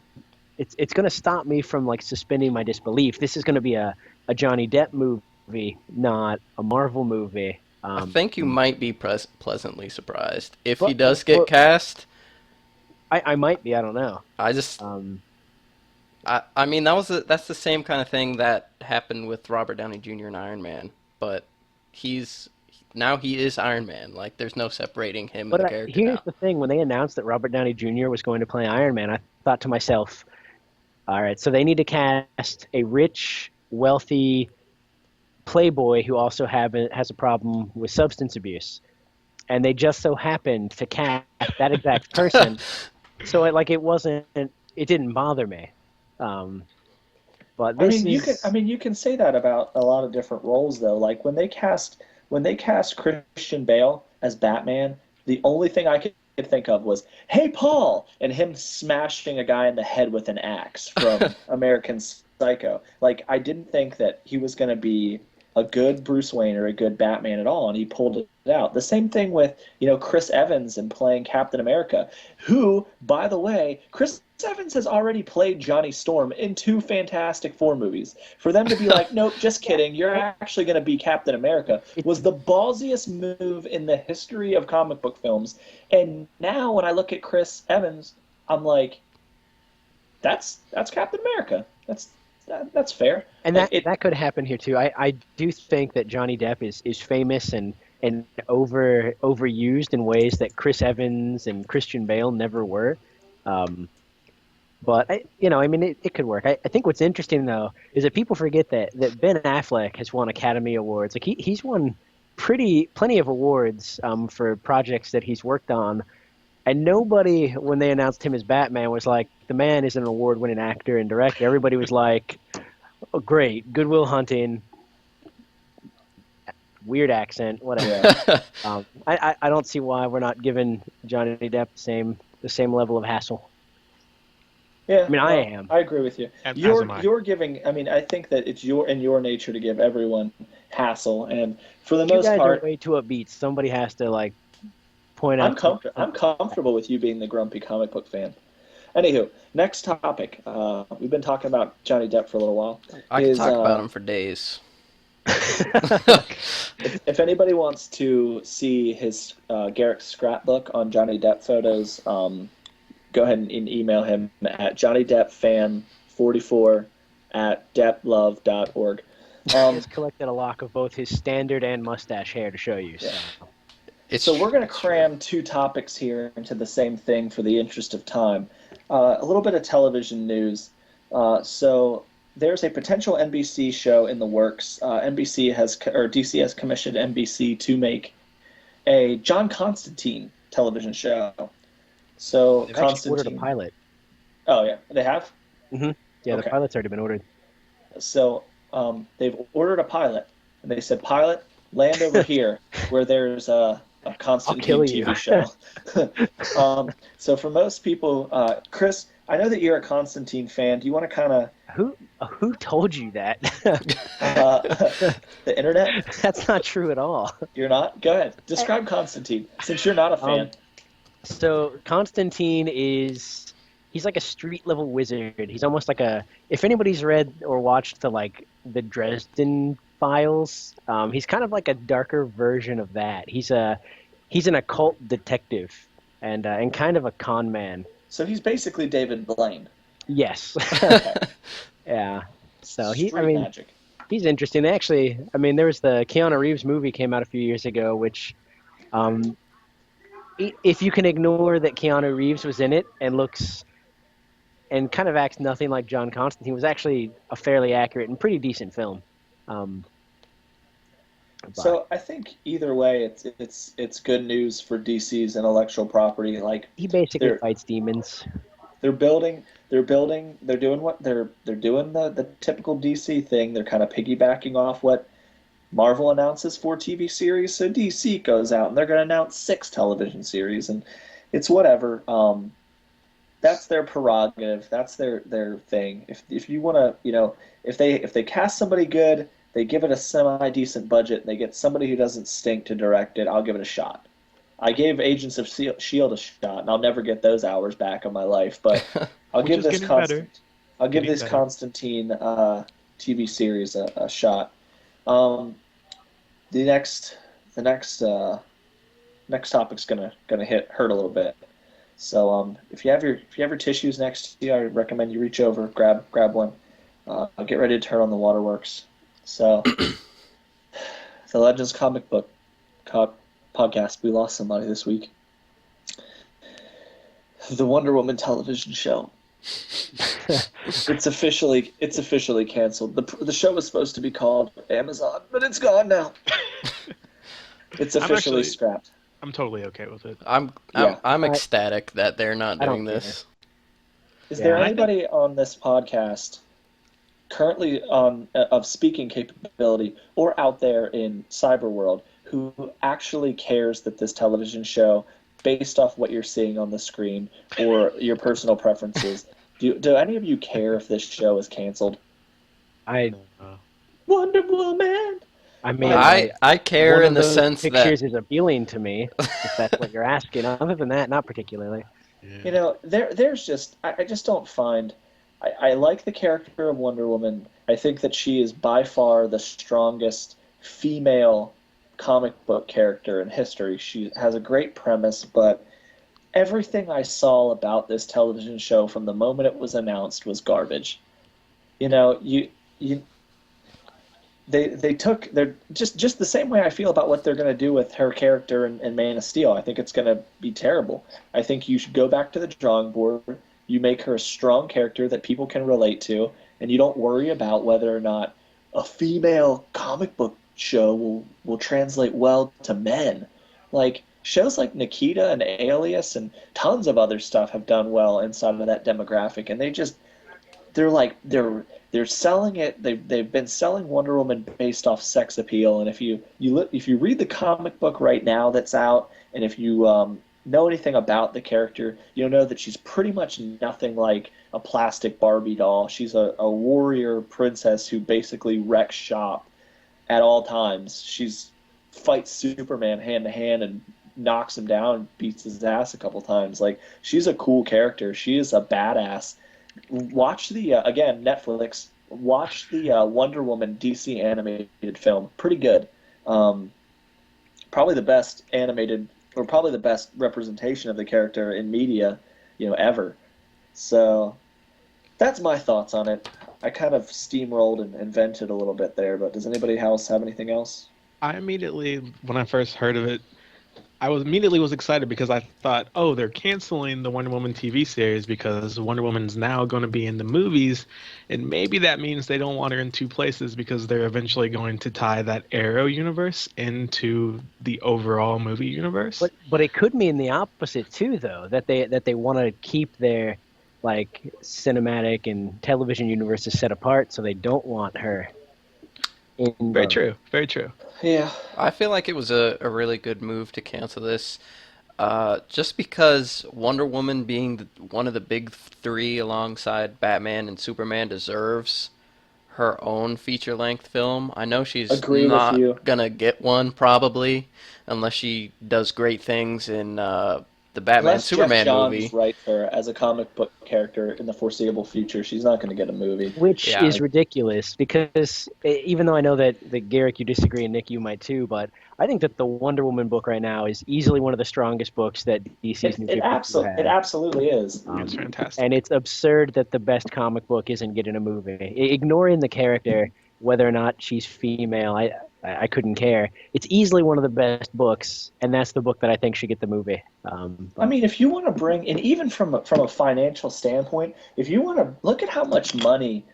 it's going to stop me from like suspending my disbelief. This is going to be a Johnny Depp movie, not a Marvel movie.
I think you might be pleasantly surprised if he
But
does get
but
cast.
I might be. I don't know.
I just
Um,
I mean that's the same kind of thing that happened with Robert Downey Jr. and Iron Man, but he's now he is Iron Man. Like there's no separating him and
but
the character
here's
now.
the thing: when they announced that Robert Downey Jr. was going to play Iron Man, I thought to myself, All right, so they need to cast a rich, wealthy playboy who also has a problem with substance abuse, and they just so happened to cast that exact person. So it wasn't, it didn't bother me. Um, but
I
this
mean, you can. I
is
mean, you can say that about a lot of different roles, though. Like when they cast Christian Bale as Batman, the only thing I could think of was, "Hey, Paul," and him smashing a guy in the head with an axe from American Psycho. Like, I didn't think that he was going to be a good Bruce Wayne or a good Batman at all, and he pulled it out. The same thing with, Chris Evans and playing Captain America, who, by the way, Chris Evans has already played Johnny Storm in two Fantastic Four movies. For them to be like, nope, just kidding, you're actually going to be Captain America,
it's
was the ballsiest move in the history of comic book films. And now when I look at Chris Evans, I'm like, that's Captain America. That's fair.
and
Like
that could happen here too. I do think that Johnny Depp is famous and overused in ways that Chris Evans and Christian Bale never were. Um, But I mean, it could work. I think what's interesting though is that people forget that Ben Affleck has won Academy Awards. Like he's won plenty of awards for projects that he's worked on, and nobody when they announced him as Batman was like, the man is an award-winning actor and director. Everybody was like, oh, great, Good Will Hunting, weird accent, whatever.
yeah.
I don't see why we're not giving Johnny Depp the same level of hassle.
Yeah,
I mean, I
no,
am.
I agree with you.
As am I.
You're giving. I mean, I think that it's in your nature to give everyone hassle, and for the
You
most
guys are
part,
way too upbeat. Somebody has to point
I'm
out some.
comfortable. I'm comfortable with you being the grumpy comic book fan. Anywho, next topic. We've been talking about Johnny Depp for a little while.
I could
Is
talk about him for days.
if anybody wants to see his Garrick's scrapbook on Johnny Depp photos, go ahead and email him at johnnydeppfan44@depplove.org.
He has collected a lock of both his standard and mustache hair to show you. So.
Yeah.
It's
So we're going to
it's true.
cram two topics here into the same thing for the interest of time. A little bit of television news. So there's a potential NBC show in the works. DC has commissioned NBC to make a John Constantine television show. So
They've actually ordered a
Constantine.
pilot.
Oh yeah, they have.
Yeah, the
Okay.
pilot's already been ordered.
So they've ordered a pilot, and they said, "Pilot, land over here where there's a Constantine
kill you."
TV show." So for most people, Chris, I know that you're a Constantine fan. Do you want to kind of
Who told you that?
the internet?
That's not true at all.
You're not? Go ahead. Describe Constantine, since you're not a fan.
So Constantine he's like a street level wizard. He's almost like if anybody's read or watched the Dresden Files, he's kind of like a darker version of that. He's an occult detective and kind of a con man.
So he's basically David Blaine.
Yes.
Okay.
Yeah. So
Street magic.
he's interesting. Actually, I mean, there was the Keanu Reeves movie came out a few years ago, which, if you can ignore that Keanu Reeves was in it and kind of acts nothing like John Constantine, was actually a fairly accurate and pretty decent film. But
So I think either way, it's good news for DC's intellectual property. Like
he basically
they're
fights demons.
they're doing what they're doing the typical DC thing. They're kind of piggybacking off what Marvel announces for TV series. So DC goes out and they're going to announce 6 television series, and it's whatever. That's their prerogative. That's their thing. If you want to, if they cast somebody good, they give it a semi decent budget, they get somebody who doesn't stink to direct it, I'll give it a shot. I gave Agents of Shield a shot, and I'll never get those hours back of my life. But I'll
Which
give
is
this
getting better.
I'll give
Getting
this
better.
Constantine TV series a shot. The next topic's gonna hurt a little bit. So if you have your tissues next to you, I recommend you reach over, grab one. Get ready to turn on the waterworks. So the Legends comic book podcast, we lost somebody this week. The Wonder Woman television show. It's officially canceled. The show was supposed to be called Amazon, but it's gone now. It's
I'm
officially
actually,
scrapped.
I'm totally okay with it.
Yeah.
I'm
I
ecstatic that they're not
I don't
doing
care.
this.
Is there
Yeah.
I think
anybody on this podcast currently on of speaking capability or out there in cyber world who actually cares that this television show, based off what you're seeing on the screen or your personal preferences, do any of you care if this show is canceled?
I
uh,
Wonder Woman.
I mean,
Like,
I care
one
in
of
the
those
sense that
pictures is appealing to me, if that's what you're asking. Other than that, not particularly.
you
yeah.
know, there's just I just don't find I like the character of Wonder Woman. I think that she is by far the strongest female comic book character in history. She has a great premise, but everything I saw about this television show from the moment it was announced was garbage. You know, you they took they're just the same way I feel about what they're going to do with her character in Man of Steel. I think it's going to be terrible. I think you should go back to the drawing board. You make her a strong character that people can relate to, and you don't worry about whether or not a female comic book show will translate well to men. Like shows like Nikita and Alias and tons of other stuff have done well inside of that demographic, and they're like they're selling it. They've been selling Wonder Woman based off sex appeal. And if you read the comic book right now that's out, and if you know anything about the character, you'll know that she's pretty much nothing like a plastic Barbie doll. She's a warrior princess who basically wrecks shop at all times. She's fights Superman hand to hand and knocks him down and beats his ass a couple times. Like she's a cool character. She is a badass. Watch the again Netflix. Watch the Wonder Woman DC animated film. Pretty good. Um, Probably the best animated, or probably the best representation of the character in media, ever. So that's my thoughts on it. I kind of steamrolled and vented a little bit there, but does anybody else have anything else?
I immediately, when I first heard of it, I was excited because I thought, oh, they're canceling the Wonder Woman TV series because Wonder Woman's now going to be in the movies, and maybe that means they don't want her in two places because they're eventually going to tie that Arrow universe into the overall movie universe.
But it could mean the opposite too, though, that they want to keep their like cinematic and television universes set apart, so they don't want her in
Very
both.
true. Very true.
Yeah,
I feel like it was a really good move to cancel this. Just because Wonder Woman being one of the big three alongside Batman and Superman deserves her own feature length film. I know she's
agree with
not
you.
gonna get one probably unless she does great things in the Batman
Unless Jeff
Superman
Johns
movie.
writes her as a comic book character in the foreseeable future, she's not going to get a movie.
Which
Yeah.
is ridiculous because even though I know that Garrick, you disagree, and Nick, you might too, but I think that the Wonder Woman book right now is easily one of the strongest books that DC's
It
New
it
52
absolutely it
had.
absolutely is.
It's
And
fantastic.
it's absurd that the best comic book isn't getting a movie. Ignoring the character, whether or not she's female, I couldn't care. It's easily one of the best books, and that's the book that I think should get the movie.
I mean, if you want to bring, and even from a financial standpoint, if you want to look at how much money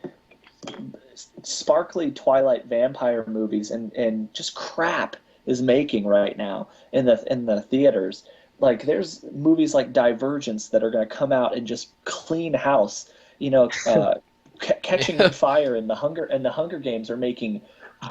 sparkly Twilight vampire movies and just crap is making right now in the theaters. Like there's movies like Divergence that are going to come out and just clean house. Catching
Yeah.
Fire and the Hunger Games are making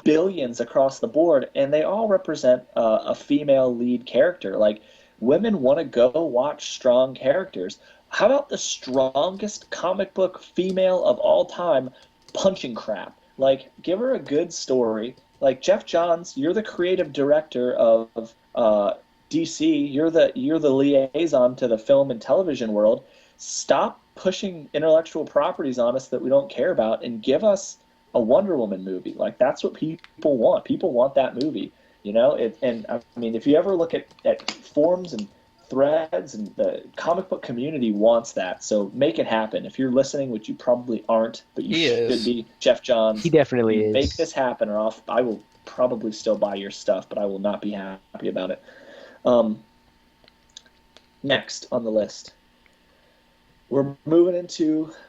billions across the board, and they all represent a female lead character. Like women want to go watch strong characters. How about the strongest comic book female of all time punching crap? Like, give her a good story. Like Jeff Johns, you're the creative director of DC. You're the liaison to the film and television world. Stop pushing intellectual properties on us that we don't care about, and give us a Wonder Woman movie. Like that's what people want. People want that movie. And I mean, if you ever look at forums and threads, and the comic book community wants that. So make it happen. If you're listening, which you probably aren't, but you
He
should
is.
be, Jeff
He
Johns,
definitely
make
is.
this happen, or I will probably still buy your stuff, but I will not be happy about it. Um, Next on the list, we're moving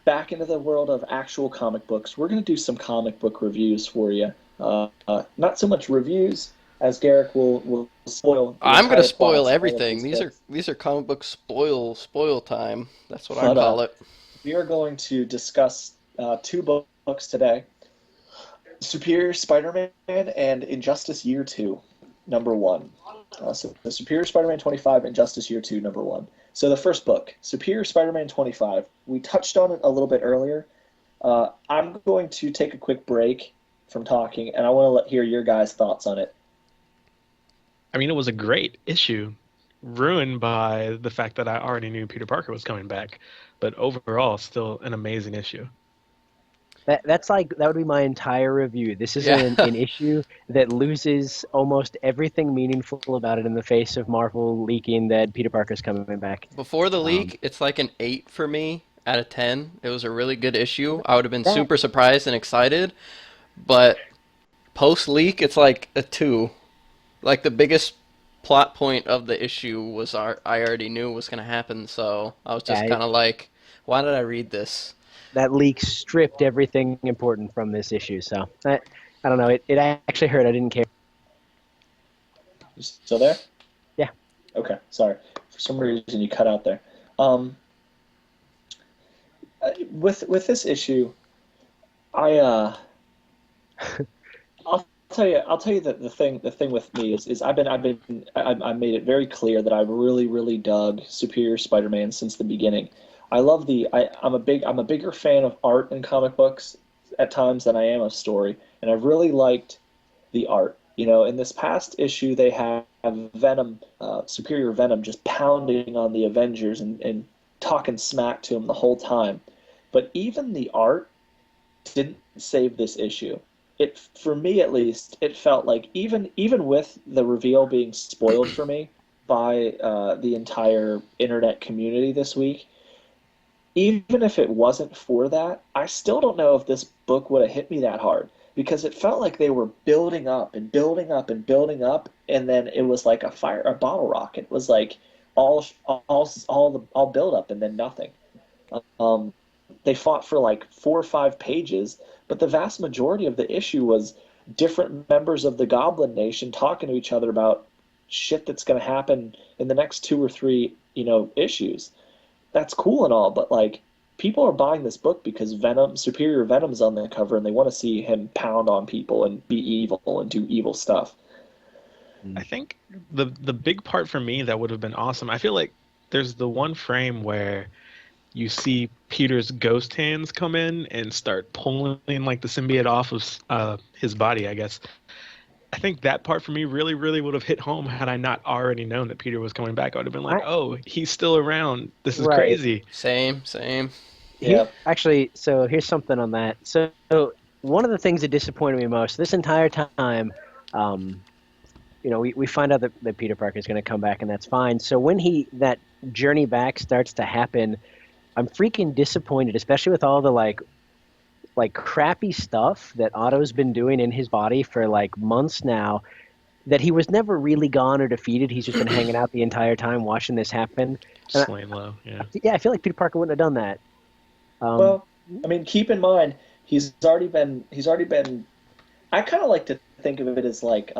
back into the world of actual comic books. We're going to do some comic book reviews for you. Not so much reviews as Garrick will spoil the
I'm gonna
entire
spoil
plots of all of
everything.
his
These are
books.
these are comic book spoil time. That's what I
But
call it.
we are going to discuss two books today: Superior Spider-Man and Injustice Year Two, number one. So the Superior Spider-Man 25, Injustice Year Two, number one. So the first book, Superior Spider-Man 25, we touched on it a little bit earlier. I'm going to take a quick break from talking, and I want to hear your guys' thoughts on it.
I mean, it was a great issue, ruined by the fact that I already knew Peter Parker was coming back, but overall, still an amazing issue.
That's like that would be my entire review. This is
Yeah.
an issue that loses almost everything meaningful about it in the face of Marvel leaking that Peter Parker's coming back.
Before the
Um,
leak, it's like an 8 for me out of 10. It was a really good issue. I would have been
that
super surprised and excited, but post leak, it's like a 2. Like the biggest plot point of the issue was I already knew was going to happen, so I was just
yeah,
kind of like, why did I read this?
that leak stripped everything important from this issue. So I don't know. It actually hurt. I didn't care.
You still there?
Yeah.
Okay, sorry. For some reason, you cut out there. Um, with this issue, I I'll tell you that the thing with me is I made it very clear that I've really dug Superior Spider-Man since the beginning. I love I'm a bigger fan of art in comic books at times than I am of story, and I've really liked the art. You know, in this past issue, they have Venom, Superior Venom, just pounding on the Avengers and talking smack to him the whole time. But even the art didn't save this issue. It, for me at least, it felt like even with the reveal being spoiled for me by the entire internet community this week, even if it wasn't for that, I still don't know if this book would have hit me that hard because it felt like they were building up and building up and building up, and then it was like a bottle rocket. It was like all build up and then nothing. Um, they fought for like 4 or 5 pages, but the vast majority of the issue was different members of the Goblin Nation talking to each other about shit that's going to happen in the next 2 or 3, issues. That's cool and all, but like people are buying this book because Superior Venom's on the cover, and they want to see him pound on people and be evil and do evil stuff.
I think the big part for me that would have been awesome. I feel like there's the one frame where you see Peter's ghost hands come in and start pulling like the symbiote off of his body, I guess. I think that part for me really would have hit home had I not already known that Peter was coming back. I would have been like,
I,
oh, he's still around. This is
right.
crazy.
Same.
Yeah.
Actually, so here's something on that. So one of the things that disappointed me most this entire time, we find out that Peter Parker is going to come back, and that's fine. So when that journey back starts to happen, I'm freaking disappointed, especially with all the like crappy stuff that Otto's been doing in his body for like months now, that he was never really gone or defeated. He's just been hanging out the entire time watching this happen. And
Slain low, yeah.
I feel like Peter Parker wouldn't have done that.
Well, I mean, keep in mind he's already been. I kind of like to think of it as like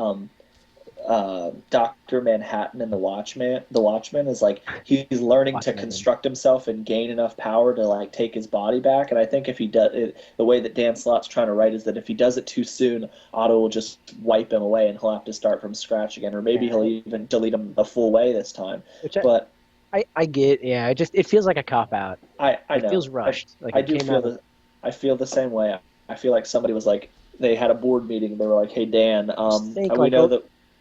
Doctor Manhattan and the Watchman is like he's learning to
Watchmen.
construct himself and gain enough power to like take his body back. And I think if he does it, the way that Dan Slott's trying to write is that if he does it too soon, Otto will just wipe him away and he'll have to start from scratch again, or maybe he'll even delete him the full way this time. But
I get, yeah, it feels like a cop out.
I know
It feels rushed.
I feel the same way. I feel like somebody was like they had a board meeting. They were like, "Hey Dan,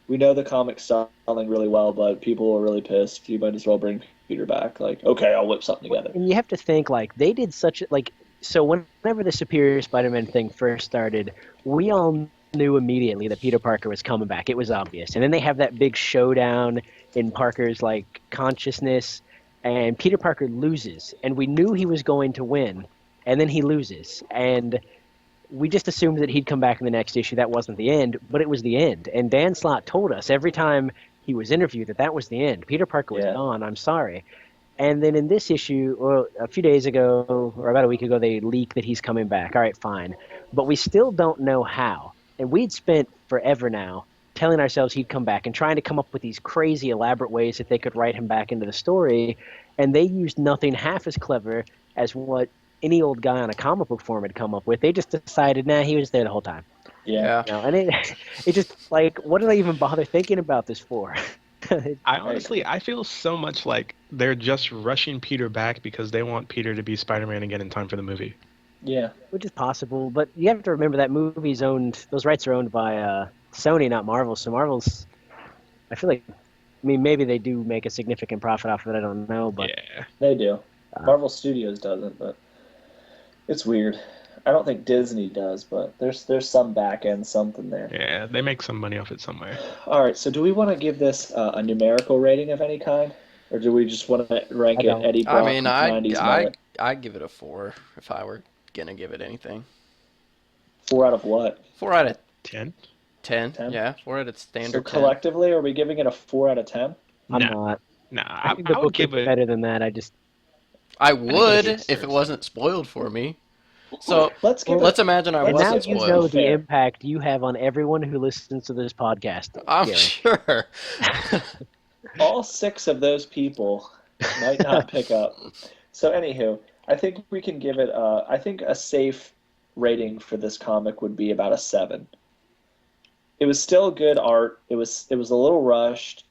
we know the comic's selling really well, but people are really pissed. You might as well bring Peter back." Like, okay, I'll whip something together.
And you have to think like they did so whenever the Superior Spider-Man thing first started, we all knew immediately that Peter Parker was coming back. It was obvious. And then they have that big showdown in Parker's like consciousness, and Peter Parker loses, and we knew he was going to win, and then he loses, and we just assumed that he'd come back in the next issue. That wasn't the end, but it was the end. And Dan Slott told us every time he was interviewed that was the end. Peter Parker was gone. I'm sorry. And then in this issue, or a few days ago, or about a week ago, they leaked that he's coming back. All right, fine. But we still don't know how. And we'd spent forever now telling ourselves he'd come back and trying to come up with these crazy, elaborate ways that they could write him back into the story. And they used nothing half as clever as what any old guy on a comic book form had come up with. They just decided, nah, he was there the whole time.
Yeah.
Yeah.
You know, and it just like, what did I even bother thinking about this for?
I feel so much like they're just rushing Peter back because they want Peter to be Spider-Man again in time for the movie.
Yeah.
Which is possible, but you have to remember that movie's owned. Those rights are owned by Sony, not Marvel. So Marvel's, I feel like, I mean, maybe they do make a significant profit off of it. I don't know, but
Yeah.
They do. Marvel Studios doesn't, but it's weird. I don't think Disney does, but there's some back end something there.
Yeah, they make some money off it somewhere.
All right, so do we want to give this a numerical rating of any kind, or do we just want to rank
I
it
don't.
Eddie
I
Brock
mean,
with '90s mullet?
I'd give it a 4 if I were gonna give it anything.
4 out of what?
4 out of
10?
10.
10?
Yeah, 4 out of
So
standard 10.
collectively, are we giving it a 4 out of 10?
I'm
No.
not.
Nah,
I think the
I would
book
give
is
it.
better than that. I just
I
think
would
it's
if it wasn't spoiled for me. So
Let's give
let's
it.
imagine I
let's
and now
wasn't
give
you
it
know
spoiled.
the
fair.
impact you have on everyone who listens to this podcast.
I'm
Gary.
sure.
All 6 of those people might not pick up. So, anywho, I think we can give it. I think a safe rating for this comic would be about a 7. It was still good art. It was a little rushed.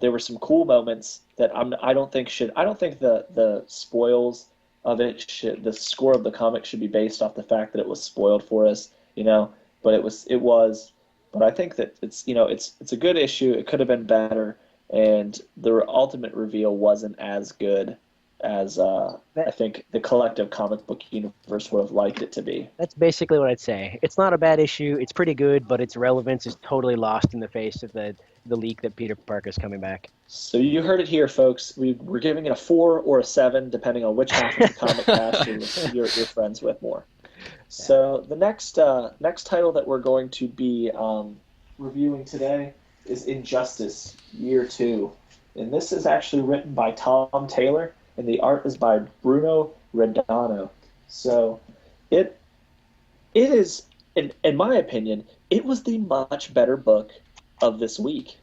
There were some cool moments that I don't think should. I don't think the spoils of it should. The score of the comic should be based off the fact that it was spoiled for us. But it was. But I think that it's a good issue. It could have been better, and the ultimate reveal wasn't as good as I think the collective comic book universe would have liked it to be.
That's basically what I'd say. It's not a bad issue. It's pretty good, but its relevance is totally lost in the face of the leak that Peter Parker's coming back.
So you heard it here, folks. We're giving it a 4 or a 7, depending on which half of the comic cast you're friends with more. So the next title that we're going to be reviewing today is Injustice Year 2. And this is actually written by Tom Taylor, and the art is by Bruno Redondo. So it is, in my opinion, it was the much better book of this week.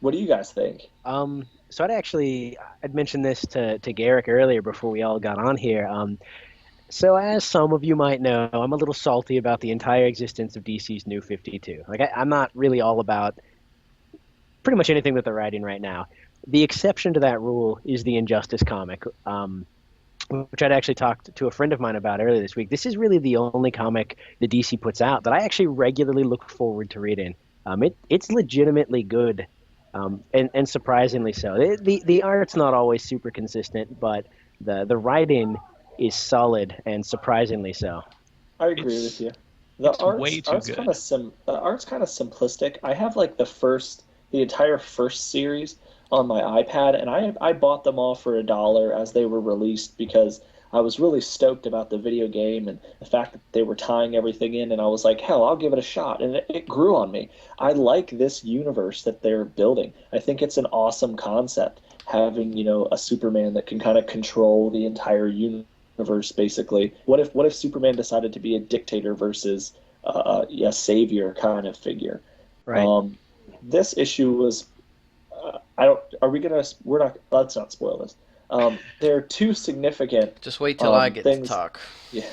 What do you guys think?
So I'd mentioned this to Garrick earlier before we all got on here. So as some of you might know, I'm a little salty about the entire existence of DC's New 52. Like I'm not really all about pretty much anything that they're writing right now. The exception to that rule is the Injustice comic, which I'd actually talked to a friend of mine about earlier this week. This is really the only comic the DC puts out that I actually regularly look forward to reading. It's legitimately good, and surprisingly so. The art's not always super consistent, but the writing is solid and surprisingly so.
I agree with you. The
it's way too
art's
good.
the art's kind of simplistic. I have like the entire first series on my iPad, and I bought them all for $1 as they were released because I was really stoked about the video game and the fact that they were tying everything in, and I was like, hell, I'll give it a shot, and it grew on me. I like this universe that they're building. I think it's an awesome concept, having a Superman that can kind of control the entire universe. Basically, what if Superman decided to be a dictator versus a savior kind of figure?
Right.
This issue was. I don't. Are we gonna? We're not. Let's not spoil this. There are two significant.
Just wait till I get to
things.
talk.
Yeah,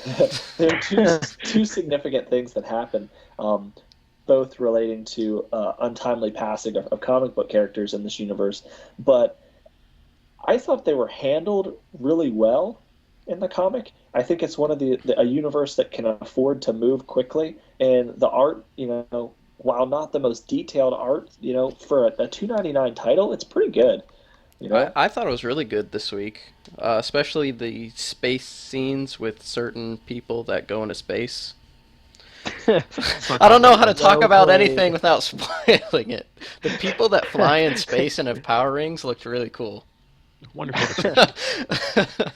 there are two significant things that happen, both relating to untimely passing of comic book characters in this universe. But I thought they were handled really well in the comic. I think it's one of a universe that can afford to move quickly, and the art, while not the most detailed art, for a $2.99 title, it's pretty good.
I thought it was really good this week, especially the space scenes with certain people that go into space. I don't know how to talk about anything without spoiling it. The people that fly in space and have power rings looked really cool.
Wonderful description.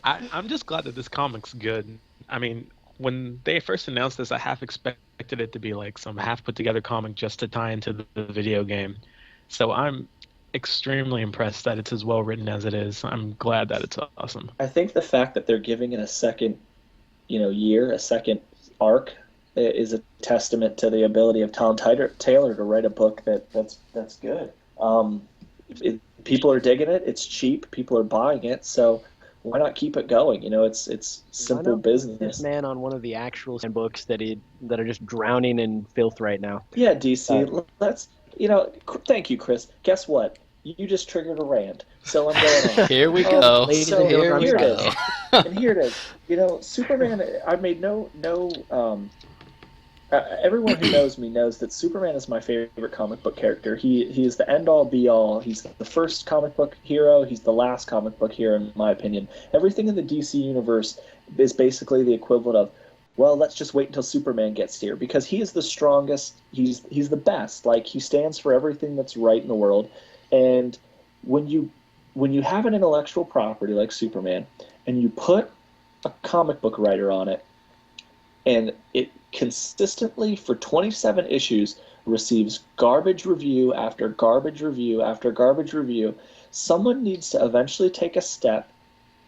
I'm just glad that this comic's good. I mean, when they first announced this, I half expected it to be like some half put together comic just to tie into the video game. So I'm extremely impressed that it's as well written as it is. I'm glad that it's awesome.
I think the fact that they're giving it a second, year, a second arc, is a testament to the ability of Tom Taylor to write a book that's good. People are digging it. It's cheap. People are buying it. So why not keep it going? It's
Why
simple
not put this
business.
man on one of the actual books that are just drowning in filth right now?
Yeah,
Uh,
DC. Let's. Thank you, Chris. Guess what? You just triggered a rant, so I'm going on.
Here we go.
Ladies and
So
gentlemen,
Here
I'm
we
here it
sorry.
is,
go.
and here it is. Superman. I made no. Everyone who knows me knows that Superman is my favorite comic book character. He is the end all be all. He's the first comic book hero. He's the last comic book hero, in my opinion. Everything in the DC universe is basically the equivalent of, well, let's just wait until Superman gets here because he is the strongest. He's the best. Like he stands for everything that's right in the world. And when you have an intellectual property like Superman, and you put a comic book writer on it, and it consistently for 27 issues receives garbage review after garbage review after garbage review, someone needs to eventually take a step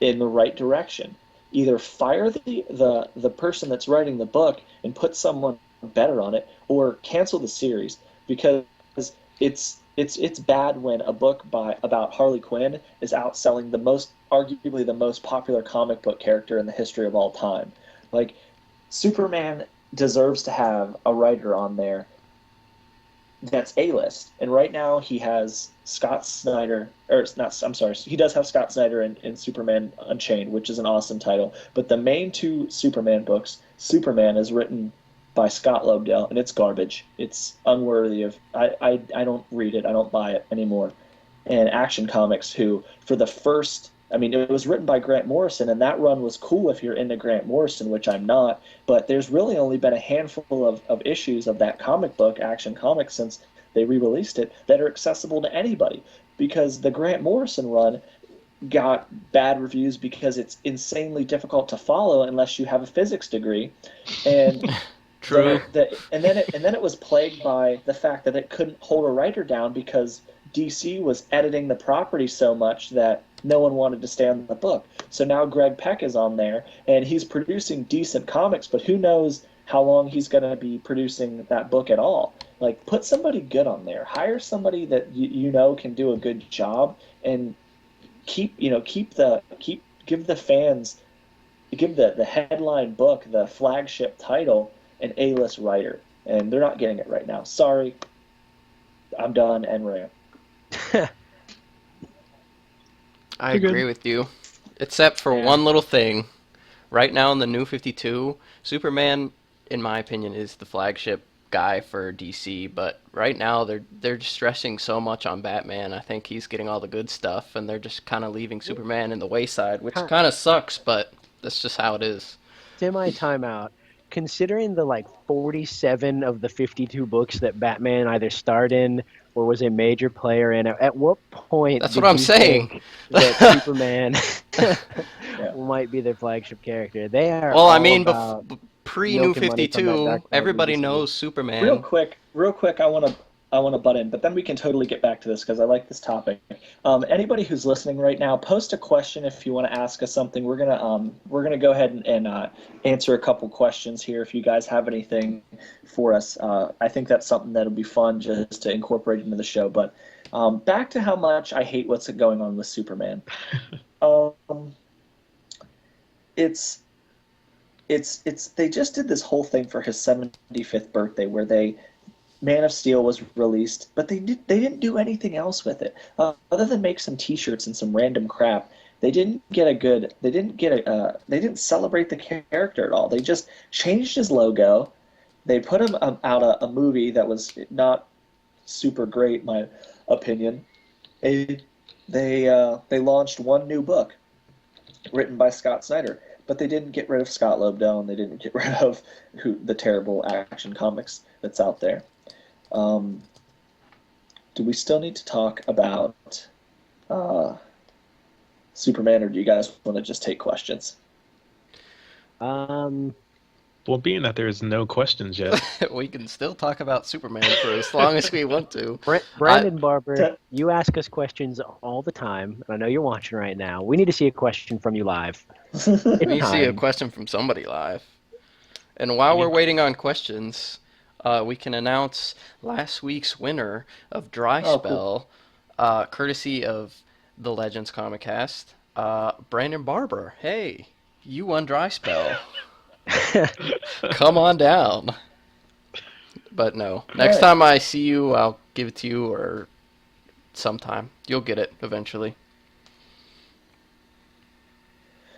in the right direction. Either fire the person that's writing the book and put someone better on it, or cancel the series because it's bad when a book about Harley Quinn is outselling arguably the most popular comic book character in the history of all time. Like Superman deserves to have a writer on there that's A-list. And right now he has Scott Snyder, or not, I'm sorry, he does have Scott Snyder in Superman Unchained, which is an awesome title. But the main two Superman books, Superman is written by Scott Lobdell, and it's garbage. It's unworthy of. I don't read it. I don't buy it anymore. And Action Comics, who for the first, I mean, it was written by Grant Morrison, and that run was cool if you're into Grant Morrison, which I'm not. But there's really only been a handful of issues of that comic book, Action Comics, since they re-released it, that are accessible to anybody. Because the Grant Morrison run got bad reviews because it's insanely difficult to follow unless you have a physics degree, and
True.
and then it was plagued by the fact that it couldn't hold a writer down because DC was editing the property so much that no one wanted to stay on the book. So now Greg Peck is on there and he's producing decent comics, but who knows how long he's going to be producing that book at all. Like put somebody good on there. Hire somebody that you know can do a good job and give the fans, give the headline book, the flagship title, an A-list writer, and they're not getting it right now. Sorry, I'm done and rant.
I
You're good.
agree with you, except for
Yeah.
one little thing. Right now in the New 52, Superman, in my opinion, is the flagship guy for DC. But right now they're just stressing so much on Batman. I think he's getting all the good stuff, and they're just kind of leaving Superman in the wayside, which kind of sucks. But that's just how it is.
Semi timeout. Considering the 47 of the 52 books that Batman either starred in or was a major player in, at what point
That's what
did
I'm
you
saying.
think that Superman
Yeah.
might be their flagship character? They are
Well, I
all
mean,
about
pre New
milking money from that
52,
Dark Knight
everybody
miniseries.
knows Superman.
Real quick, I want to butt in, but then we can totally get back to this because I like this topic. Anybody who's listening right now, post a question if you want to ask us something. We're gonna go ahead and answer a couple questions here if you guys have anything for us. I think that's something that'll be fun just to incorporate into the show. But back to how much I hate what's going on with Superman. Um, it's it's they just did this whole thing for his 75th birthday where Man of Steel was released, but they didn't do anything else with it other than make some T-shirts and some random crap. They didn't celebrate the character at all. They just changed his logo. They put him out a movie that was not super great, in my opinion. They they launched one new book written by Scott Snyder, but they didn't get rid of Scott Lobdell and they didn't get rid of the terrible Action Comics that's out there. Um, do we still need to talk about uh, Superman, or do you guys want to just take questions?
Um,
Well, being that there's no questions yet,
We can still talk about Superman for as long as we want to. I
Brandon Barber, you ask us questions all the time, and I know you're watching right now. We need to see a question from you live.
we
It's
need to see a
time.
question from somebody live. And while we're
any
waiting on questions, we can announce last week's winner of Dry
Oh, cool.
Spell, courtesy of the Legends Comicast, Brandon Barber. Hey, you won Dry Spell. Come on down. But no,
All
next
right.
time I see you, I'll give it to you, or sometime. You'll get it eventually.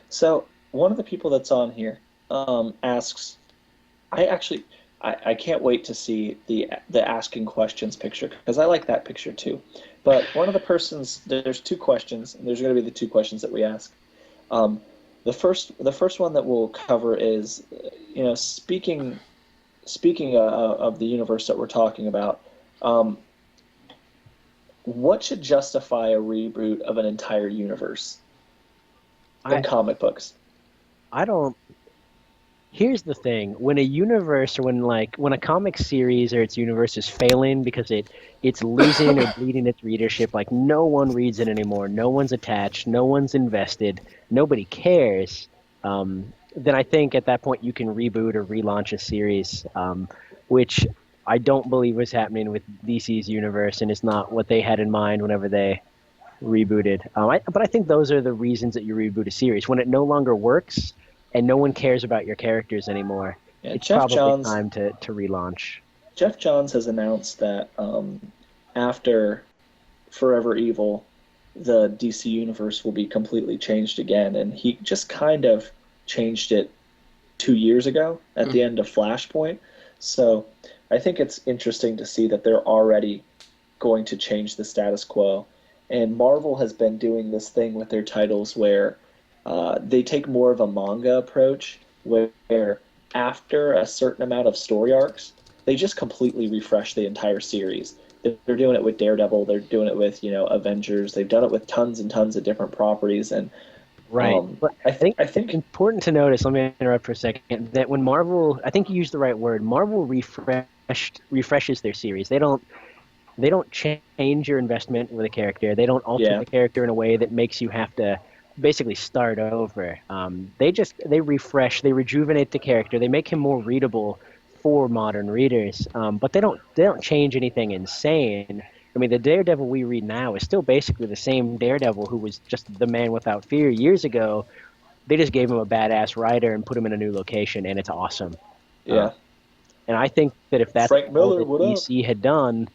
So one of the people that's on here asks, I actually, I can't wait to see the asking questions picture because I like that picture too. But one of the persons, there's two questions, and there's going to be the two questions that we ask. Um, the first one that we'll cover is, speaking of the universe that we're talking about, um, what should justify a reboot of an entire universe in
I
comic books?
I don't. Here's the thing: when a universe, or when a comic series or its universe is failing because it's losing or bleeding its readership, like no one reads it anymore, no one's attached, no one's invested, nobody cares. Then I think at that point you can reboot or relaunch a series, which I don't believe was happening with DC's universe, and it's not what they had in mind whenever they rebooted. But I think those are the reasons that you reboot a series. When it no longer works and no one cares about your characters anymore,
Yeah,
it's probably time to relaunch.
Jeff Johns has announced that after Forever Evil, the DC universe will be completely changed again, and he just kind of changed it 2 years ago at the end of Flashpoint. So I think it's interesting to see that they're already going to change the status quo. And Marvel has been doing this thing with their titles where they take more of a manga approach, where after a certain amount of story arcs, they just completely refresh the entire series. They're doing it with Daredevil. They're doing it with Avengers. They've done it with tons and tons of different properties. And
Right. But I think
I
it's
think
important to notice, let me interrupt for a second, that when Marvel, I think you used the right word, Marvel refreshes their series. They don't change your investment with a character. They don't alter
yeah,
the character in a way that makes you have to basically start over. They refresh, they rejuvenate the character. They make him more readable for modern readers. But they don't change anything insane. I mean, the Daredevil we read now is still basically the same Daredevil who was just the man without fear years ago. They just gave him a badass writer and put him in a new location, and it's awesome. Uh,
yeah.
and I think that if that's
Frank
all
Miller,
that
what up?
DC had done,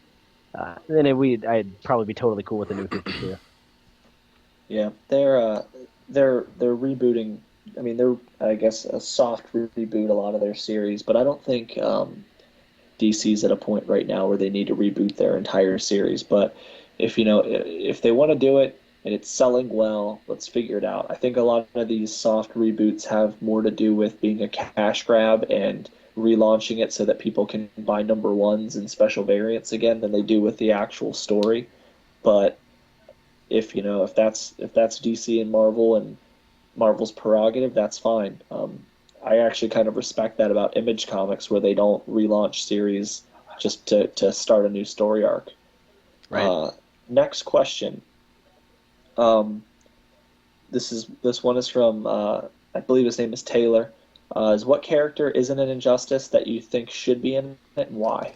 I'd probably be totally cool with the New 52.
Yeah, they're rebooting. I mean, they're, I guess, a soft reboot a lot of their series, but I don't think DC's at a point right now where they need to reboot their entire series. But if they want to do it and it's selling well, let's figure it out. I think a lot of these soft reboots have more to do with being a cash grab and relaunching it so that people can buy number ones and special variants again than they do with the actual story. But if that's DC and Marvel and Marvel's prerogative, that's fine. I actually kind of respect that about Image Comics, where they don't relaunch series just to start a new story arc.
Right.
Next question. Um, this one is from I believe his name is Taylor. Is what character isn't an injustice that you think should be in it and why?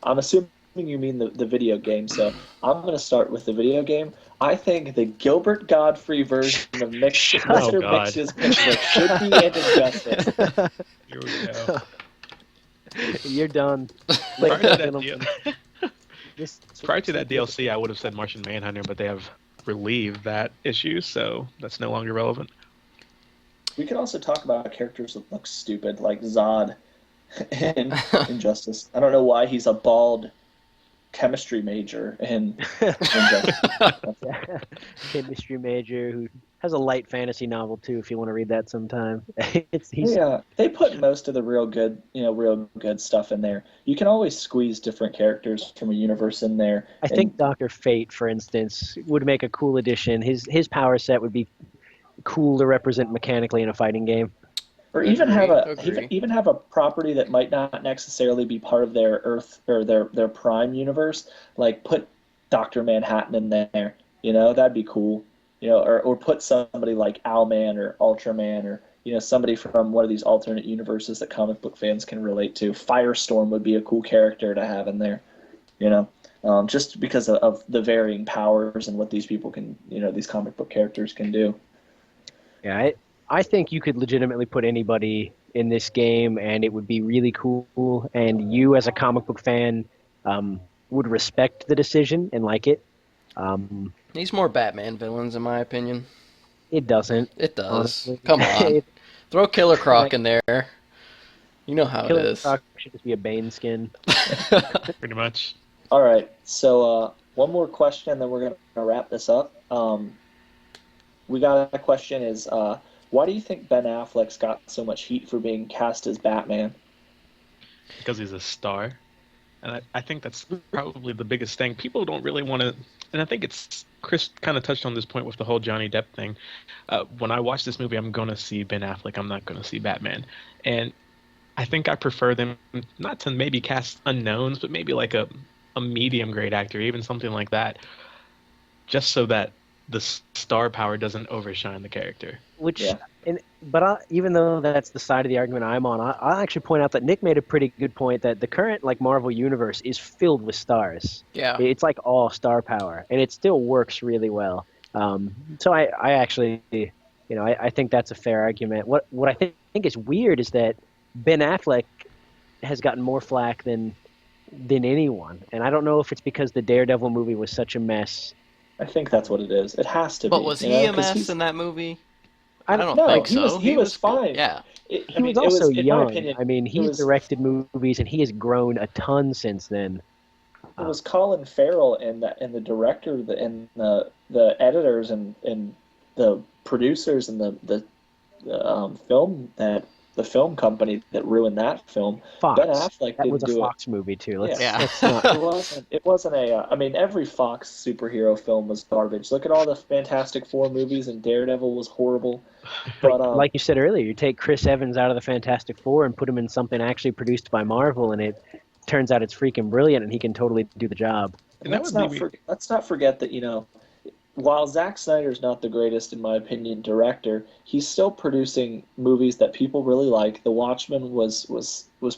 I'm assuming you mean the video game, so I'm going to start with the video game. I think the Gilbert Godfrey version of
Oh
Mr.
God.
Mix's picture should be an injustice.
Here we go.
You're done.
Prior
Ladies
to
and
that,
gentlemen, this
prior to that DLC, I would have said Martian Manhunter, but they have relieved that issue, so that's no longer relevant.
We could also talk about characters that look stupid, like Zod in Injustice. I don't know why he's a bald chemistry major in Injustice.
chemistry major who has a light fantasy novel too, if you want to read that sometime. He's
Yeah, they put most of the real good stuff in there. You can always squeeze different characters from a universe in there,
I
and
think Doctor Fate, for instance, would make a cool addition. His power set would be cool to represent mechanically in a fighting game.
or
Agree.
even have a property that might not necessarily be part of their Earth or their Prime universe. Like put Doctor Manhattan in there. That'd be cool. Or put somebody like Owlman or Ultraman or somebody from one of these alternate universes that comic book fans can relate to. Firestorm would be a cool character to have in there. You know, just because of the varying powers and what these people can, these comic book characters can do.
Yeah, I think you could legitimately put anybody in this game, and it would be really cool. And you, as a comic book fan, would respect the decision and like it. Um,
He's more Batman villains, in my opinion.
it doesn't,
It does.
honestly.
Come on. Throw Killer Croc
Like,
in there. You know how it
Killer
is.
Croc should just be a Bane skin.
Pretty much.
All right, so one more question, then we're gonna wrap this up. We got a question is why do you think Ben Affleck's got so much heat for being cast as Batman?
Because he's a star. And I think that's probably the biggest thing. People don't really want to, and I think it's Chris kind of touched on this point with the whole Johnny Depp thing. When I watch this movie, I'm going to see Ben Affleck. I'm not going to see Batman. And I think I prefer them not to maybe cast unknowns, but maybe like a medium grade actor, even something like that, just so that the star power doesn't overshine the character.
Which,
Yeah.
even though that's the side of the argument I'm on, I'll actually point out that Nick made a pretty good point that the current Marvel universe is filled with stars.
Yeah.
It's like all star power, and it still works really well. So I actually, I think that's a fair argument. What I think is weird is that Ben Affleck has gotten more flack than anyone, and I don't know if it's because the Daredevil movie was such a mess.
I think that's what it is. It has to
But
be.
was
you
he
know,
a
'cause
mess in that movie?
I
I
don't
don't
No,
think
he was
so.
he was
good.
fine.
Yeah.
He was also
in my
young.
opinion,
I mean, he's directed movies and he has grown a ton since then.
it was Colin Farrell and the director and the editors and the producers and the film company that ruined that film.
Fox.
Ben Affleck
That
didn't
was a
do it.
Fox movie too.
Yeah.
Let's not.
It wasn't a. I mean, every Fox superhero film was garbage. Look at all the Fantastic Four movies, and Daredevil was horrible. But
Like you said earlier, you take Chris Evans out of the Fantastic Four and put him in something actually produced by Marvel, and it turns out it's freaking brilliant, and he can totally do the job.
And that would leave me.
let's not forget that while Zack Snyder's not the greatest, in my opinion, director, he's still producing movies that people really like. The Watchmen was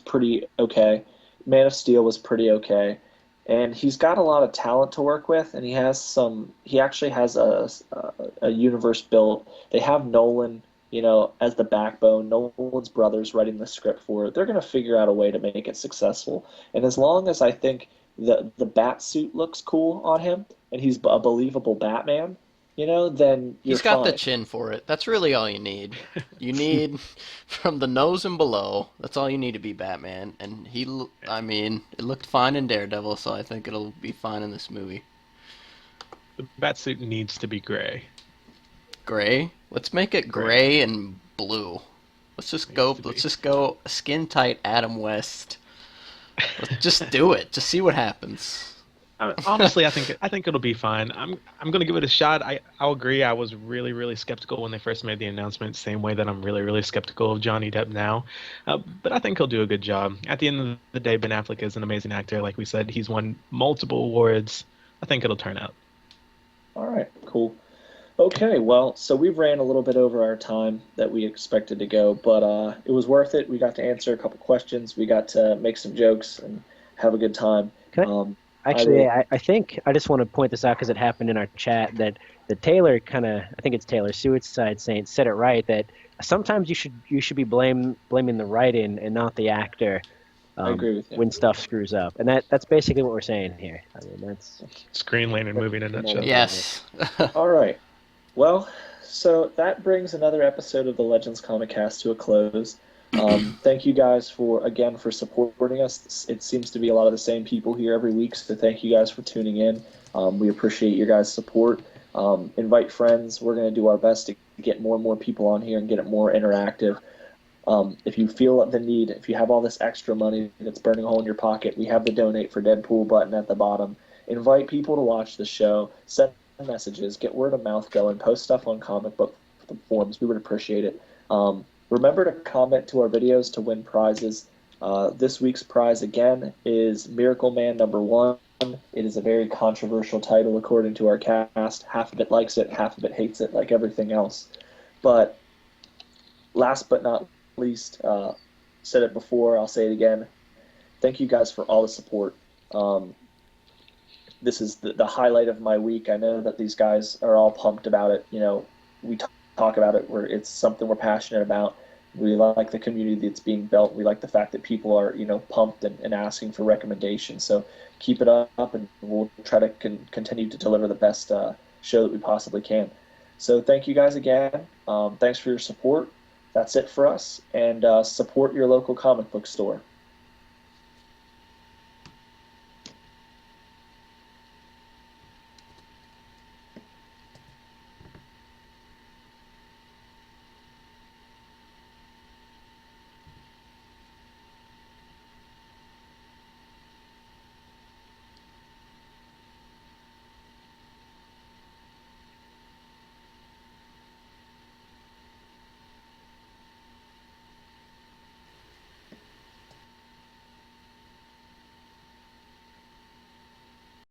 pretty okay. Man of Steel was pretty okay, and he's got a lot of talent to work with, and he has some. He actually has a universe built. They have Nolan, as the backbone. Nolan's brothers writing the script for it. They're going to figure out a way to make it successful, and as long as I think the bat suit looks cool on him and he's a believable Batman, then you're
He's got the
fine.
chin for it. That's really all you need. You need from the nose and below. That's all you need to be Batman. And I mean, it looked fine in Daredevil, so I think it'll be fine in this movie.
The batsuit needs to be gray.
Gray? Let's make it gray and blue. Let's just go skin tight Adam West. Let's just do it. Just see what happens.
Honestly, I think it'll be fine. I'm gonna give it a shot. I'll agree. I was really skeptical when they first made the announcement. Same way that I'm really skeptical of Johnny Depp now. But I think he'll do a good job. At the end of the day, Ben Affleck is an amazing actor. Like we said, he's won multiple awards. I think it'll turn out.
All right, cool. Okay, well, so we ran a little bit over our time that we expected to go, but it was worth it. We got to answer a couple questions. We got to make some jokes and have a good time.
Actually, I think I just want to point this out because it happened in our chat that the Taylor I think it's Taylor Suicide Saint said it right that sometimes you should be blaming the writing and not the actor.
I agree with you.
When stuff screws up, and that's basically what we're saying here. I mean, that's
Screen Lantern movie in a nutshell.
Yes.
All right. Well, so that brings another episode of the Legends Comicast to a close. Thank you guys for supporting us. It seems to be a lot of the same people here every week, so thank you guys for tuning in. We appreciate your guys' support. Invite friends. We're going to do our best to get more and more people on here and get it more interactive. If you feel the need, if you have all this extra money that's burning a hole in your pocket, we have the donate for Deadpool button at the bottom. Invite people to watch the show. Send messages. Get word of mouth going. Post stuff on comic book forums. We would appreciate it. Remember to comment to our videos to win prizes. This week's prize again is Miracle Man #1. It is a very controversial title according to our cast. Half of it likes it, half of it hates it, like everything else. But last but not least, said it before, I'll say it again. Thank you guys for all the support. Um, this is the highlight of my week. I know that these guys are all pumped about it. You know, we talk about it where it's something we're passionate about. We like the community that's being built. We like the fact that people are, pumped and asking for recommendations. So keep it up, and we'll try to continue to deliver the best show that we possibly can. So thank you guys again. Thanks for your support. That's it for us. And support your local comic book store.